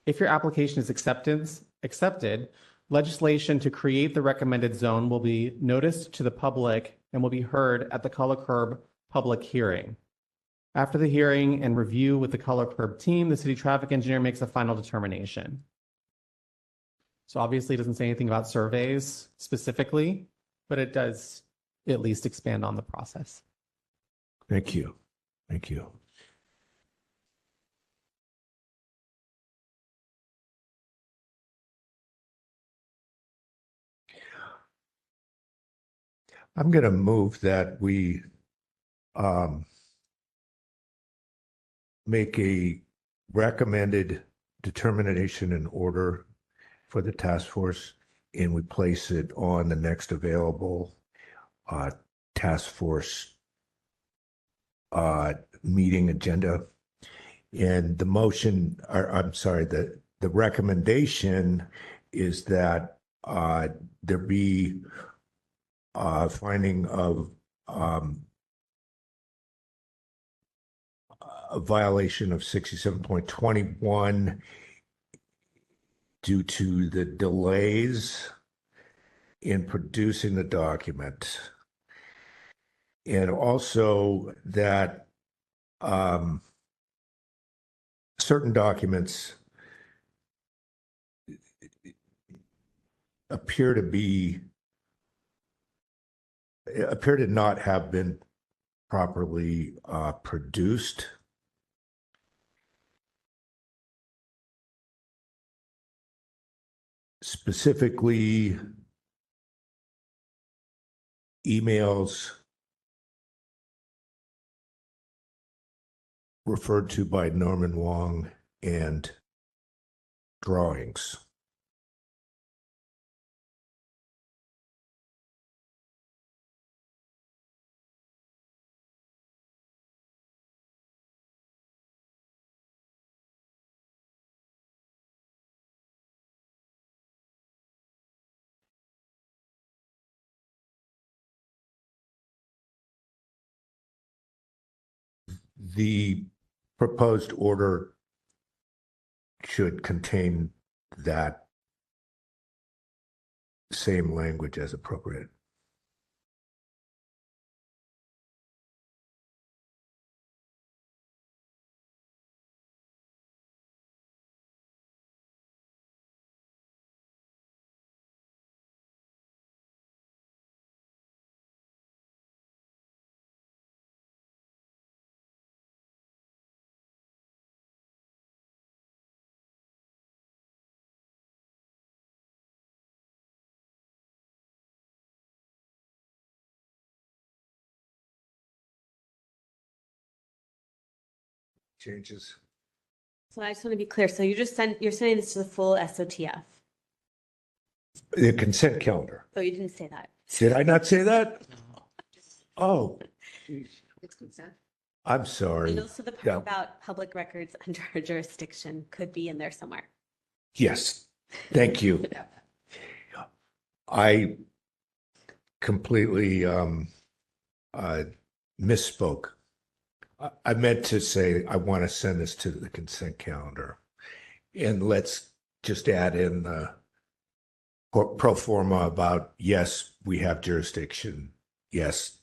If your application is accepted, legislation to create the recommended zone will be noticed to the public and will be heard at the color curb public hearing. After the hearing and review with the color curb team, the city traffic engineer makes a final determination. So obviously it doesn't say anything about surveys specifically, but it does at least expand on the process. Thank you. Thank you. I'm going to move that we make a recommended determination and order for the task force, and we place it on the next available task force meeting agenda. And the motion, or I'm sorry, the recommendation is that there be finding of a violation of 67.21 due to the delays in producing the document. And also that certain documents appear to not have been properly produced. Specifically, emails referred to by Norman Wong and drawings. The proposed order should contain that same language as appropriate. Changes. So I just want to be clear. So you're saying this to the full SOTF. The consent calendar. Oh, you didn't say that. Did I not say that? Oh, It's consent. I'm And sorry. also the part Yeah. about public records under our jurisdiction could be in there somewhere. Yes, thank you. I completely misspoke. I meant to say I want to send this to the consent calendar. And let's just add in the pro forma about, yes, we have jurisdiction. Yes,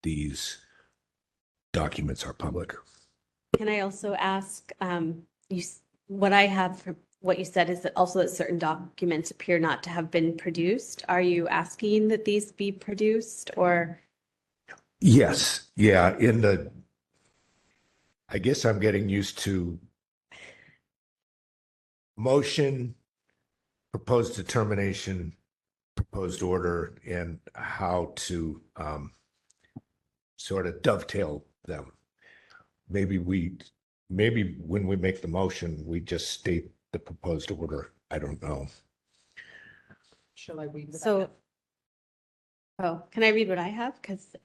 these documents are public. Can I also ask, what I have for what you said is that also that certain documents appear not to have been produced. Are you asking that these be produced or? Yes, yeah, I guess I'm getting used to motion, proposed determination, proposed order, and how to sort of dovetail them. Maybe when we make the motion, we just state the proposed order. I don't know. Shall I read? what I So, have? oh, can I read what I have? Because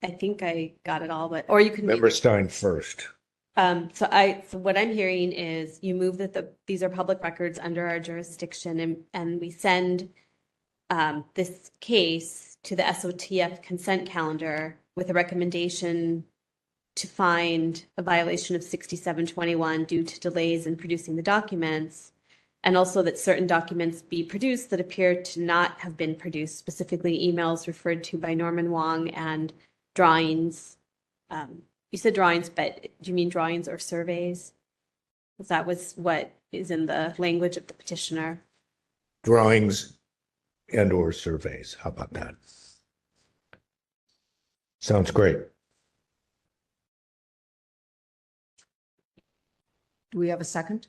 I think I got it all, but, or you can. read Member it. Stein first. So what I'm hearing is you move that these are public records under our jurisdiction and we send this case to the SOTF consent calendar with a recommendation to find a violation of 6721 due to delays in producing the documents, and also that certain documents be produced that appear to not have been produced, specifically emails referred to by Norman Wong and drawings. You said drawings, but do you mean drawings or surveys? Because that was what is in the language of the petitioner. Drawings and or surveys. How about that? Sounds great. Do we have a second?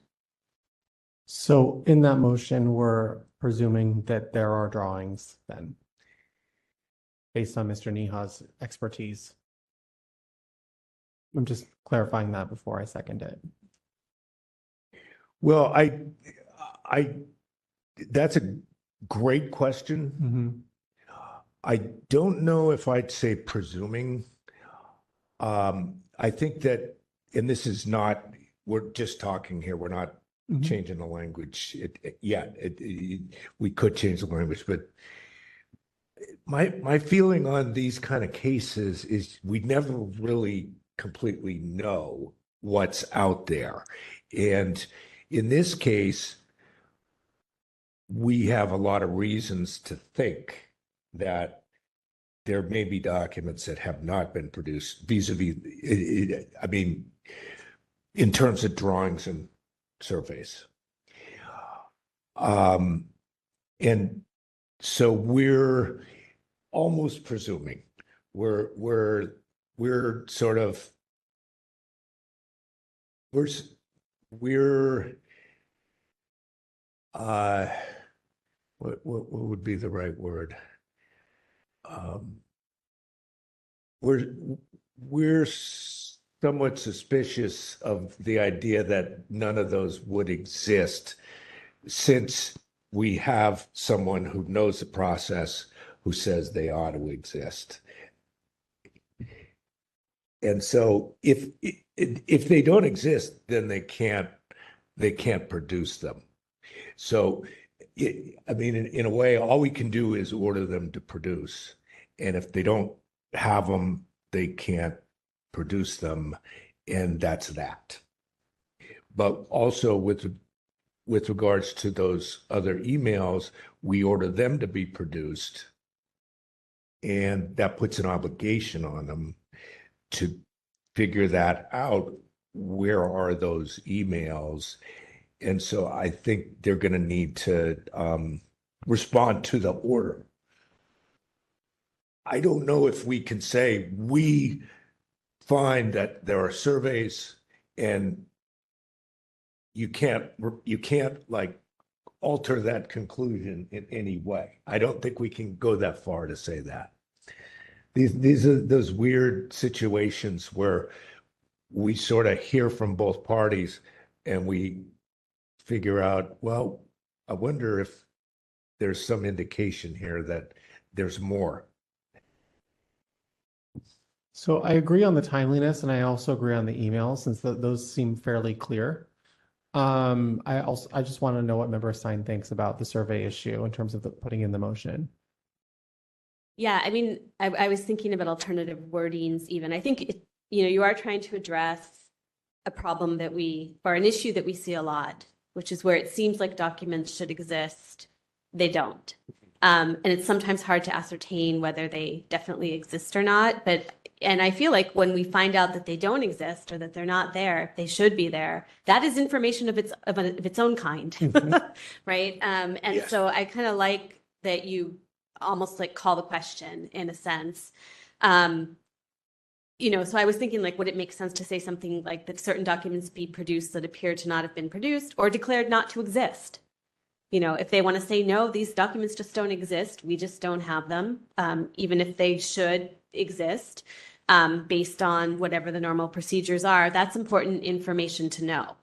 So in that motion, we're presuming that there are drawings then, based on Mr. Niha's expertise. I'm just clarifying that before I second it. Well, that's a great question. I don't know if I'd say presuming. I think that, and this is not, we're just talking here, we're not Mhm. changing the language yet. We could change the language, but my feeling on these kind of cases is we never really completely know what's out there. And in this case, we have a lot of reasons to think that there may be documents that have not been produced vis-a-vis, I mean, in terms of drawings and surveys. And so we're almost presuming we're sort of we're what would be the right word? We're somewhat suspicious of the idea that none of those would exist, since we have someone who knows the process who says they ought to exist. And so if they don't exist, then they can't produce them. So I mean, in a way, all we can do is order them to produce. And if they don't have them, they can't produce them. And that's that. But also with regards to those other emails, we order them to be produced. And that puts an obligation on them to figure that out. Where are those emails? And so I think they're going to need to respond to the order. I don't know if we can say we find that there are surveys and you can't like alter that conclusion in any way. I don't think we can go that far to say that. These are those weird situations where we sort of hear from both parties and we figure out, well, I wonder if there's some indication here that there's more. So I agree on the timeliness, and I also agree on the emails, since those seem fairly clear. I just want to know what Member Stein thinks about the survey issue in terms of putting in the motion. Yeah, I mean, I was thinking about alternative wordings even. I think, you are trying to address a problem or an issue that we see a lot, which is where it seems like documents should exist, they don't. And it's sometimes hard to ascertain whether they definitely exist or not. And I feel like when we find out that they don't exist or that they're not there, they should be there, that is information of its own kind, right? And Yes. So I kind of like that you almost like call the question in a sense. So I was thinking, like, would it make sense to say something like that certain documents be produced that appear to not have been produced or declared not to exist? If they want to say, no, these documents just don't exist, we just don't have them, even if they should exist, based on whatever the normal procedures are, that's important information to know.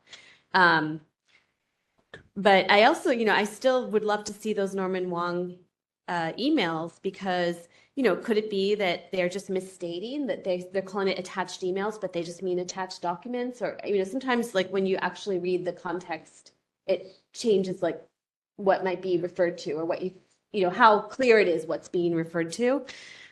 But I also, I still would love to see those Norman Wong emails, because could it be that they're just misstating that they're calling it attached emails, but they just mean attached documents? Or sometimes, like, when you actually read the context, it changes like what might be referred to, or what how clear it is what's being referred to.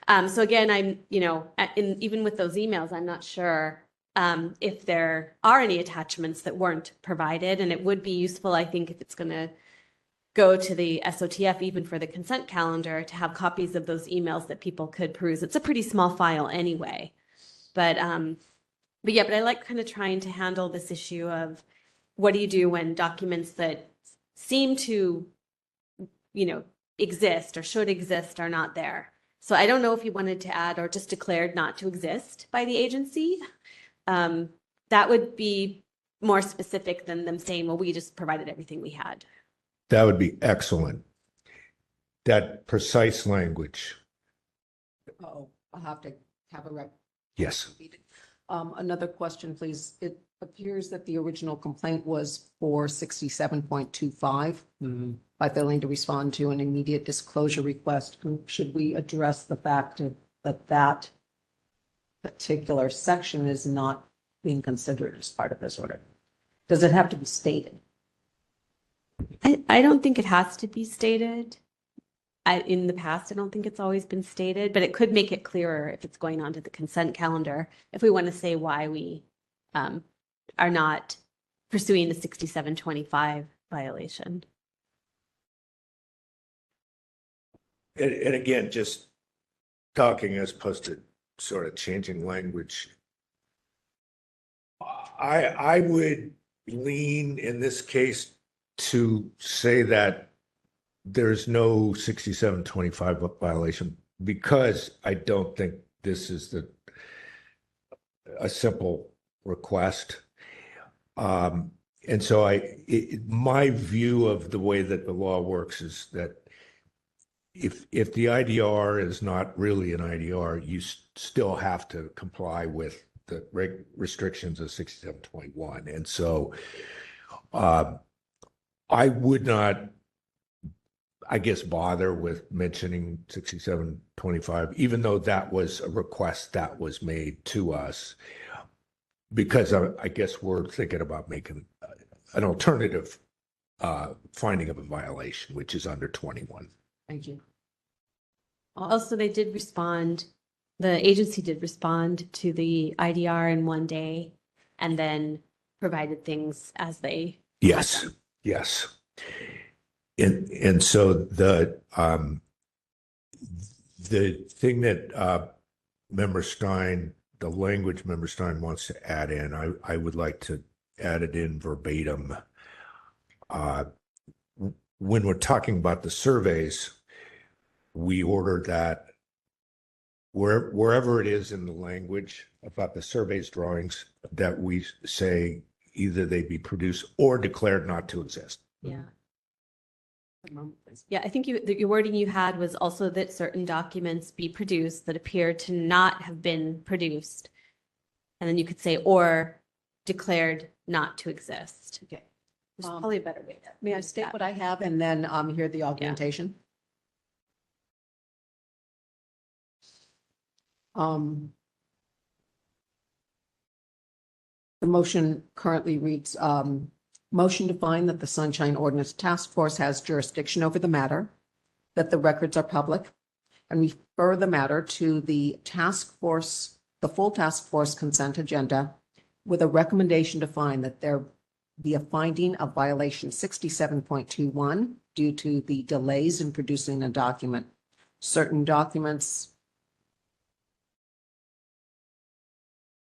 So again, I'm even with those emails, I'm not sure if there are any attachments that weren't provided, and it would be useful, I think, if it's going to go to the SOTF, even for the consent calendar, to have copies of those emails that people could peruse. It's a pretty small file anyway. But I like kind of trying to handle this issue of what do you do when documents that seem to, exist or should exist are not there. So I don't know if you wanted to add or just declared not to exist by the agency. That would be more specific than them saying, well, we just provided everything we had. That would be excellent. That precise language. Oh, I'll have to have a rep. Yes. Another question, please. It appears that the original complaint was for 67.25 by failing to respond to an immediate disclosure request. Should we address the fact that particular section is not being considered as part of this order? Does it have to be stated? I don't think it has to be stated. In the past, I don't think it's always been stated, but it could make it clearer if it's going on to the consent calendar, if we want to say why we are not pursuing the 6725 violation. And again, just talking as opposed to sort of changing language. I would lean in this case to say that there's no 6725 violation because I don't think this is a simple request. And so my view of the way that the law works is that if the IDR is not really an IDR, you still have to comply with the restrictions of 6721. And so I would not, I guess, bother with mentioning 6725, even though that was a request that was made to us, because I guess we're thinking about making an alternative finding of a violation, which is under 21. Thank you. Also, they did respond, the agency did respond to the IDR in one day and then provided things as they. Yes, yes. And so the thing that Member Stein, the language Member Stein wants to add in, I would like to add it in verbatim. When we're talking about the surveys, we order that wherever it is in the language about the surveys drawings, that we say either they be produced or declared not to exist. Yeah. Yeah, I think your wording you had was also that certain documents be produced that appear to not have been produced. And then you could say, or declared not to exist. Okay. There's probably a better way to. May I state what I have and then hear the augmentation? The motion currently reads, motion to find that the Sunshine Ordinance Task Force has jurisdiction over the matter, that the records are public, and refer the matter to the task force, the full task force consent agenda, with a recommendation to find that there be a finding of violation 67.21 due to the delays in producing a document. Certain documents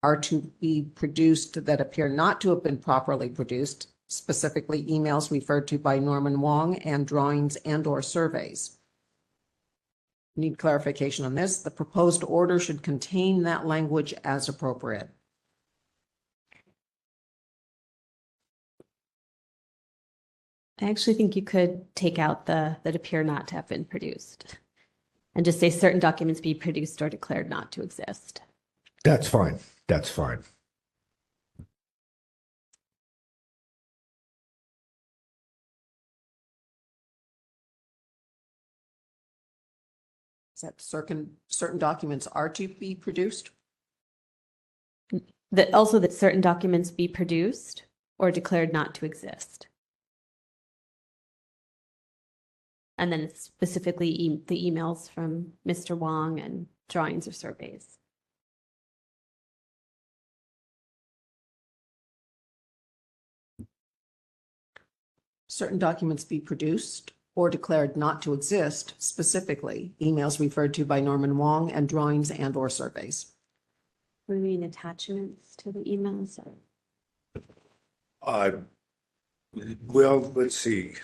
are to be produced that appear not to have been properly produced, specifically emails referred to by Norman Wong and drawings and/or surveys. Need clarification on this. The proposed order should contain that language as appropriate. I actually think you could take out that appear not to have been produced and just say certain documents be produced or declared not to exist. That's fine. That's fine. Is that certain documents are to be produced? That also that certain documents be produced or declared not to exist. And then it's specifically the emails from Mr. Wong and drawings or surveys. Certain documents be produced or declared not to exist, specifically emails referred to by Norman Wong and drawings and/or surveys. What do you mean attachments to the emails? Well, let's see.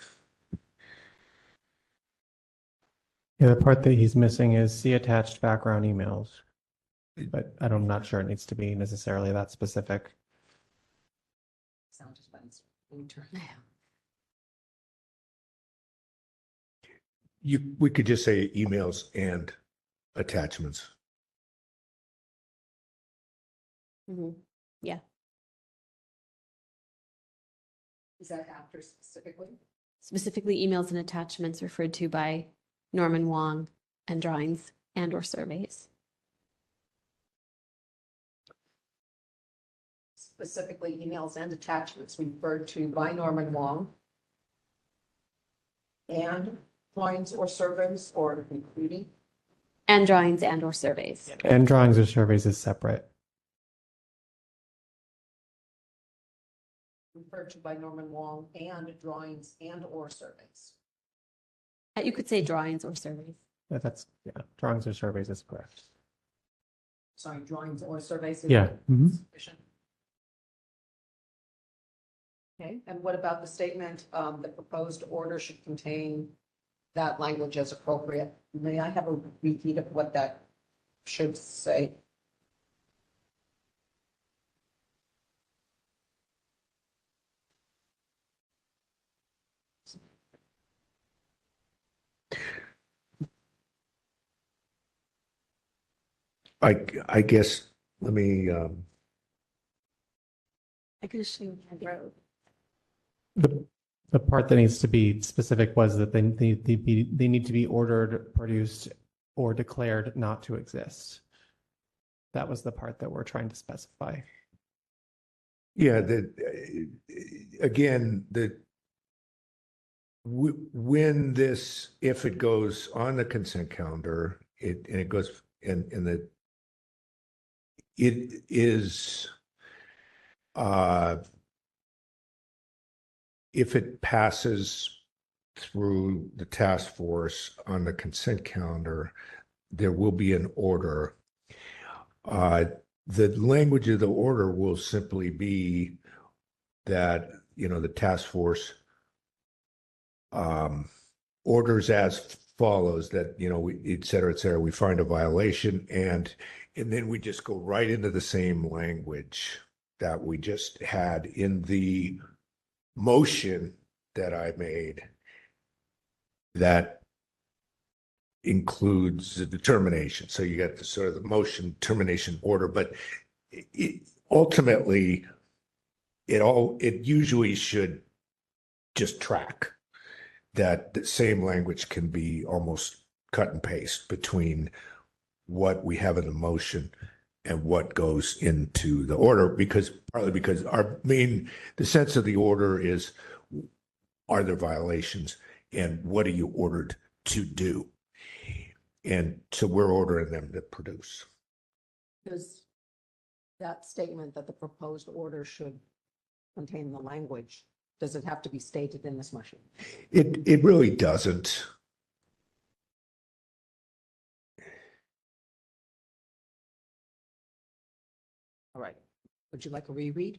Yeah, the part that he's missing is see attached background emails. But I'm not sure it needs to be necessarily that specific. We could just say emails and attachments. Yeah. Is that after specifically? Specifically emails and attachments referred to by Norman Wong and drawings and/or surveys. specifically emails and attachments referred to by Norman Wong, and drawings or surveys or including. And drawings and or surveys. And drawings or surveys is separate. Referred to by Norman Wong and drawings and or surveys. You could say drawings or surveys. That's, yeah, drawings or surveys is correct. Sorry, drawings or surveys. Yeah. Mhm. Sufficient. Okay, and what about the statement, the proposed order should contain that language as appropriate? May I have a repeat of what that should say? I guess, let me, I could show you what I wrote. The part that needs to be specific was that they need to be ordered, produced, or declared not to exist. That was the part that we're trying to specify. yeah, again, when this, if it goes on the consent calendar, it goes in it is, if it passes through the task force on the consent calendar, there will be an order. The language of the order will simply be that, the task force orders as follows, that, et cetera, we find a violation, and then we just go right into the same language that we just had in the motion that I made that includes the determination. So you got the sort of the motion termination order, but ultimately it usually should just track that. The same language can be almost cut and paste between what we have in the motion and what goes into the order, partly because the sense of the order is, are there violations and what are you ordered to do? And so we're ordering them to produce. Does that statement that the proposed order should contain the language, does it have to be stated in this motion? It really doesn't. All right. Would you like a reread?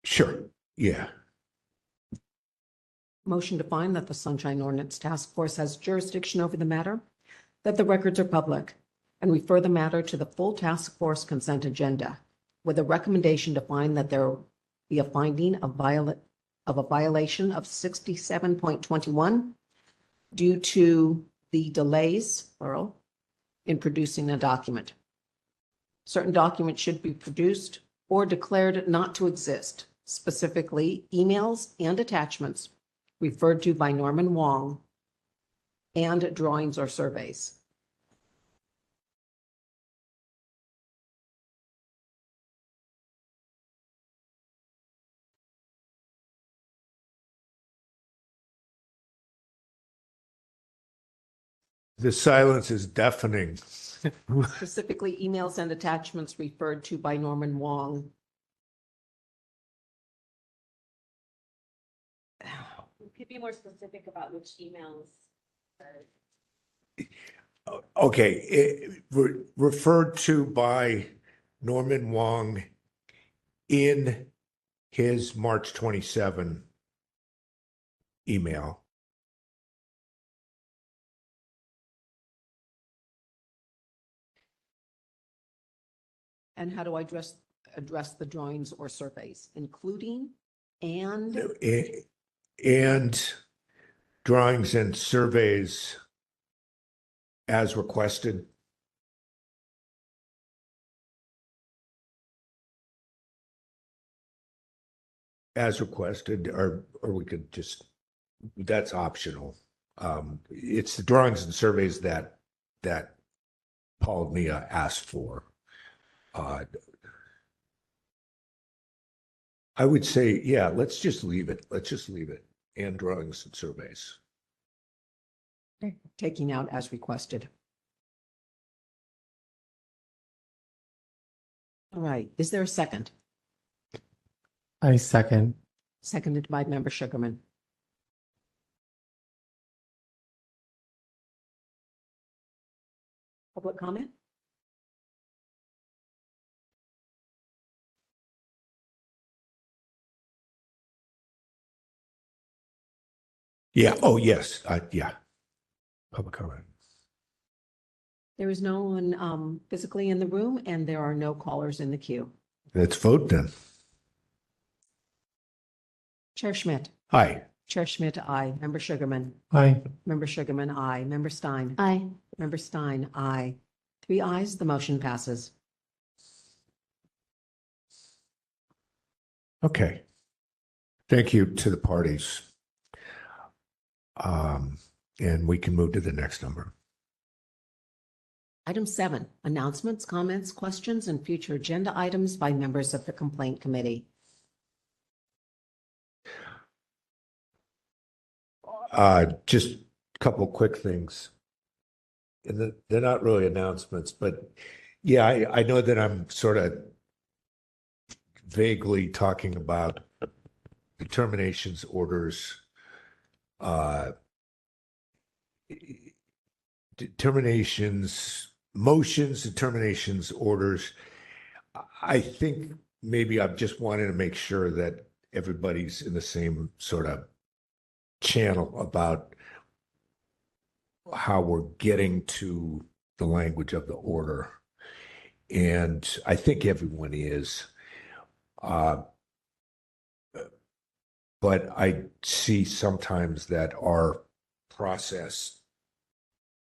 Sure. Yeah. Motion to find that the Sunshine Ordinance Task Force has jurisdiction over the matter, that the records are public, and refer the matter to the full task force consent agenda with a recommendation to find that there be a finding of a violation of 67.21 due to the delays, plural, in producing a document. Certain documents should be produced or declared not to exist, specifically emails and attachments referred to by Norman Wong and drawings or surveys. The silence is deafening. Specifically emails and attachments referred to by Norman Wong. Could be more specific about which emails. Okay, referred to by Norman Wong in his March 27 email. And how do I address the drawings or surveys, including and Drawings and surveys as requested. As requested, or we could just, that's optional. It's the drawings and surveys that Paul Nia asked for. Uh, I would say, yeah, let's just leave it. Let's just leave it. And drawings and surveys. Taking out as requested. All right, is there a second? I second. Seconded by Member Sugarman. Public comment? Yeah. Oh, yes. Yeah. Public comment. There is no one physically in the room, and there are no callers in the queue. Let's vote then. Chair Schmidt. Aye. Chair Schmidt, aye. Member Sugarman. Aye. Member Sugarman, aye. Member Stein. Aye. Member Stein, aye. 3 ayes, the motion passes. Okay. Thank you to the parties. And we can move to the next number. Item 7, announcements, comments, questions, and future agenda items by members of the complaint committee. Just a couple quick things. And they're not really announcements, but yeah, I know that I'm sort of vaguely talking about determinations, orders, determinations, motions, determinations, orders. I think maybe I'm just wanting to make sure that everybody's in the same sort of channel about how we're getting to the language of the order. And I think everyone is. But I see sometimes that our process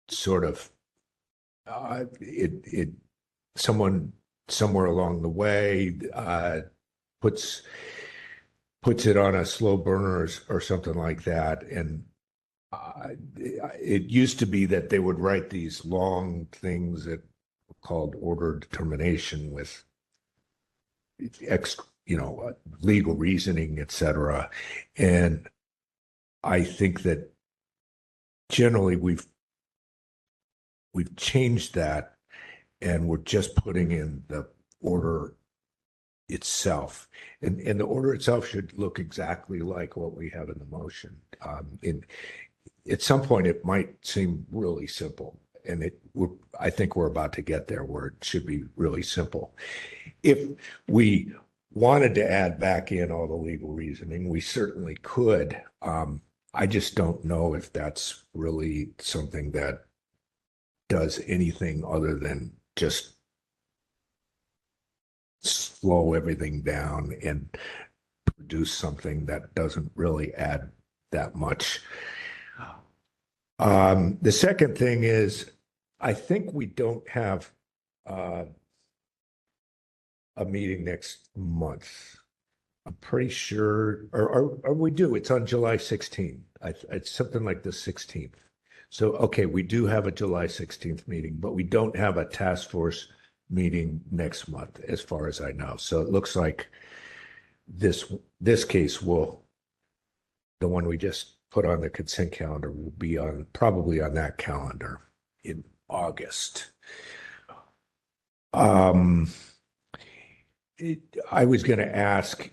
sort of someone somewhere along the way puts it on a slow burner or something like that. And it used to be that they would write these long things that were called order determination with legal reasoning, etc. And I think that generally we've changed that, and we're just putting in the order itself, and the order itself should look exactly like what we have in the motion. At some point, it might seem really simple, and I think we're about to get there where it should be really simple. If we wanted to add back in all the legal reasoning, we certainly could. I just don't know if that's really something that does anything other than just slow everything down and produce something that doesn't really add that much. The second thing is, I think we don't have a meeting next month. I'm pretty sure, or we do. It's on July 16th. It's something like the 16th. So, okay, we do have a July 16th meeting, but we don't have a task force meeting next month, as far as I know. So it looks like this case the one we just put on the consent calendar will be probably on that calendar in August. I was going to ask,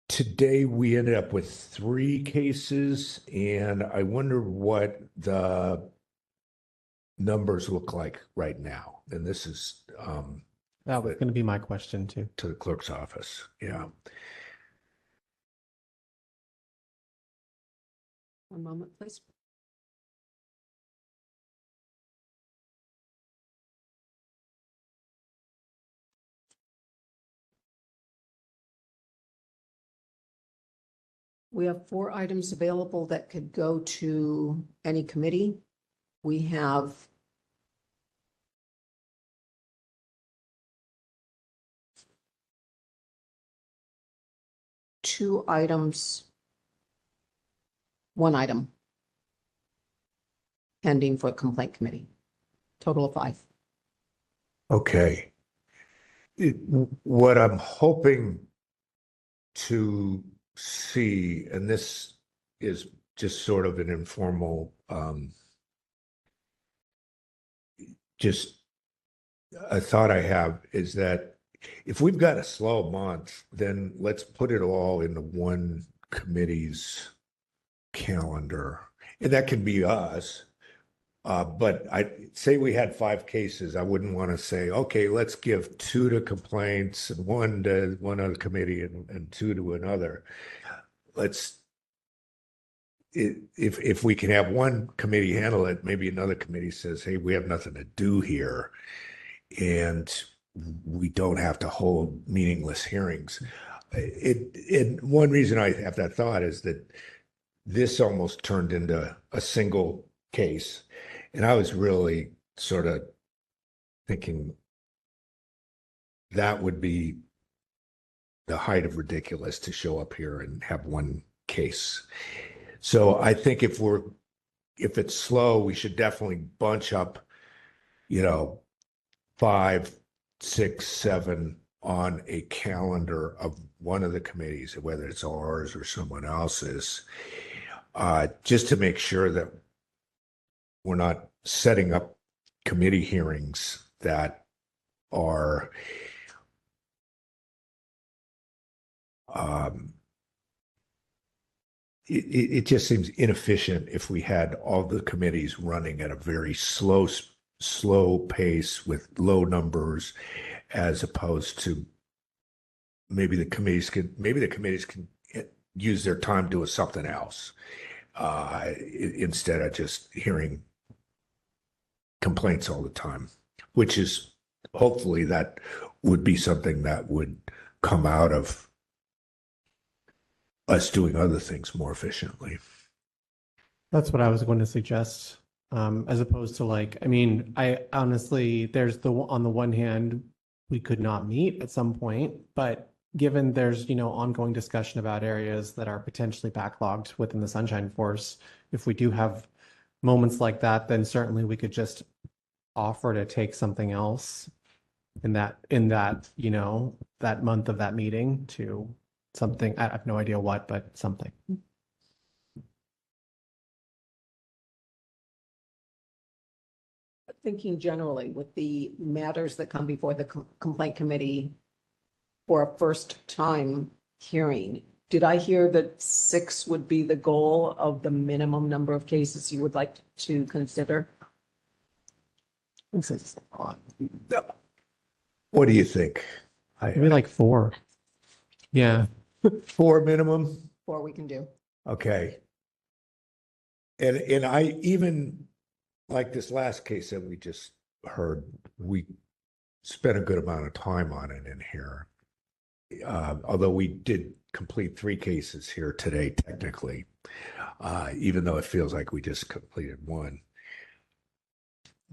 today we ended up with 3 cases, and I wonder what the numbers look like right now. And this is That was going to be my question too. to the clerk's office. Yeah. One moment, please. We have 4 items available that could go to any committee. We have two items, 1 item pending for complaint committee. Total of 5. Okay. What I'm hoping to see, and this is just sort of an informal, just a thought I have is that if we've got a slow month, then let's put it all into one committee's calendar. And that can be us. But I say we had 5 cases, I wouldn't want to say, okay, let's give 2 to complaints and 1 to one other committee and 2 to another. If we can have one committee handle it, maybe another committee says, hey, we have nothing to do here. And we don't have to hold meaningless hearings. One reason I have that thought is that this almost turned into a single case. And I was really sort of thinking that would be the height of ridiculous to show up here and have one case. So I think if it's slow, we should definitely bunch up, 5, 6, 7 on a calendar of one of the committees, whether it's ours or someone else's, just to make sure that we're not setting up committee hearings that are it just seems inefficient if we had all the committees running at a very slow pace with low numbers, as opposed to maybe the committees can use their time doing something else instead of just hearing complaints all the time, which is hopefully that would be something that would come out of us doing other things more efficiently. That's what I was going to suggest, as opposed to I honestly, on the one hand, we could not meet at some point, but given there's, ongoing discussion about areas that are potentially backlogged within the Sunshine Force, if we do have moments like that, then certainly we could just offer to take something else in that, that month of that meeting to something. I have no idea what, but something. Thinking generally with the matters that come before the complaint committee for a first time hearing, did I hear that 6 would be the goal of the minimum number of cases you would like to consider? What do you think? Maybe like 4. Yeah. 4 minimum? 4 we can do. Okay. And I even, like this last case that we just heard, we spent a good amount of time on it in here. Although we did complete 3 cases here today, technically, even though it feels like we just completed 1.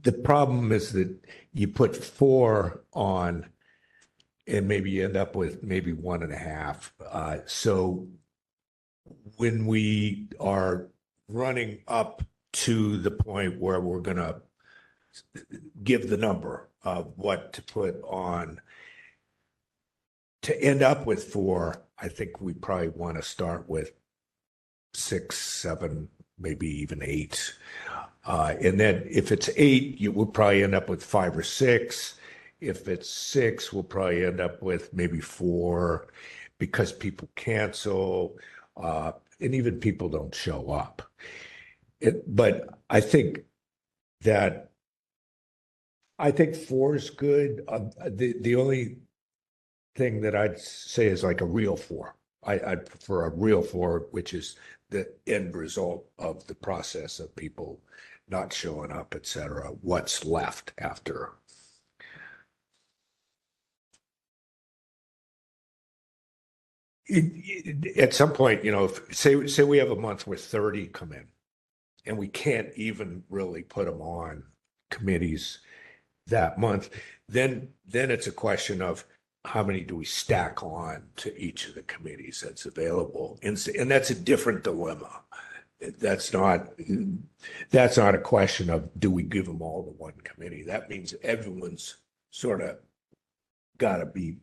The problem is that you put 4 on and maybe you end up with maybe 1.5. So when we are running up to the point where we're going to give the number of what to put on to end up with 4, I think we probably want to start with 6, 7, maybe even 8. And then if it's 8, you will probably end up with 5 or 6. If it's 6, we'll probably end up with maybe 4 because people cancel and even people don't show up. But I think 4 is good. The only thing that I'd say is like a real 4. I'd prefer a real 4, which is the end result of the process of people not showing up, et cetera. What's left after. At some point, say we have a month where 30 come in and we can't even really put them on committees that month, then it's a question of how many do we stack on to each of the committees that's available. And that's a different dilemma. That's not a question of do we give them all to one committee. That means everyone's sort of gotta be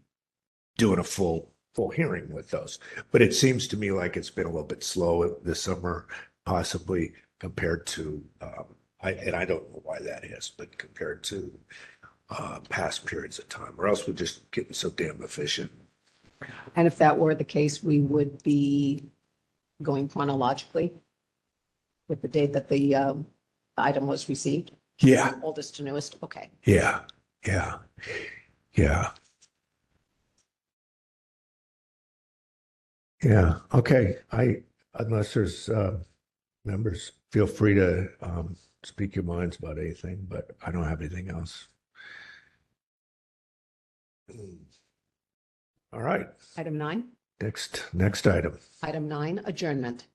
doing a full hearing with those. But it seems to me like it's been a little bit slow this summer, possibly compared to, and I don't know why that is, but compared to past periods of time, or else we're just getting so damn efficient. And if that were the case, we would be going chronologically with the date that the item was received, Yeah, oldest to newest. Okay. yeah, yeah, yeah. Yeah, okay. Unless there's members, feel free to speak your minds about anything, but I don't have anything else. All right, Item 9. next item. Item 9, adjournment.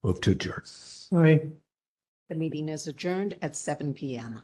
Move to adjourn. Aye. The meeting is adjourned at 7 p.m.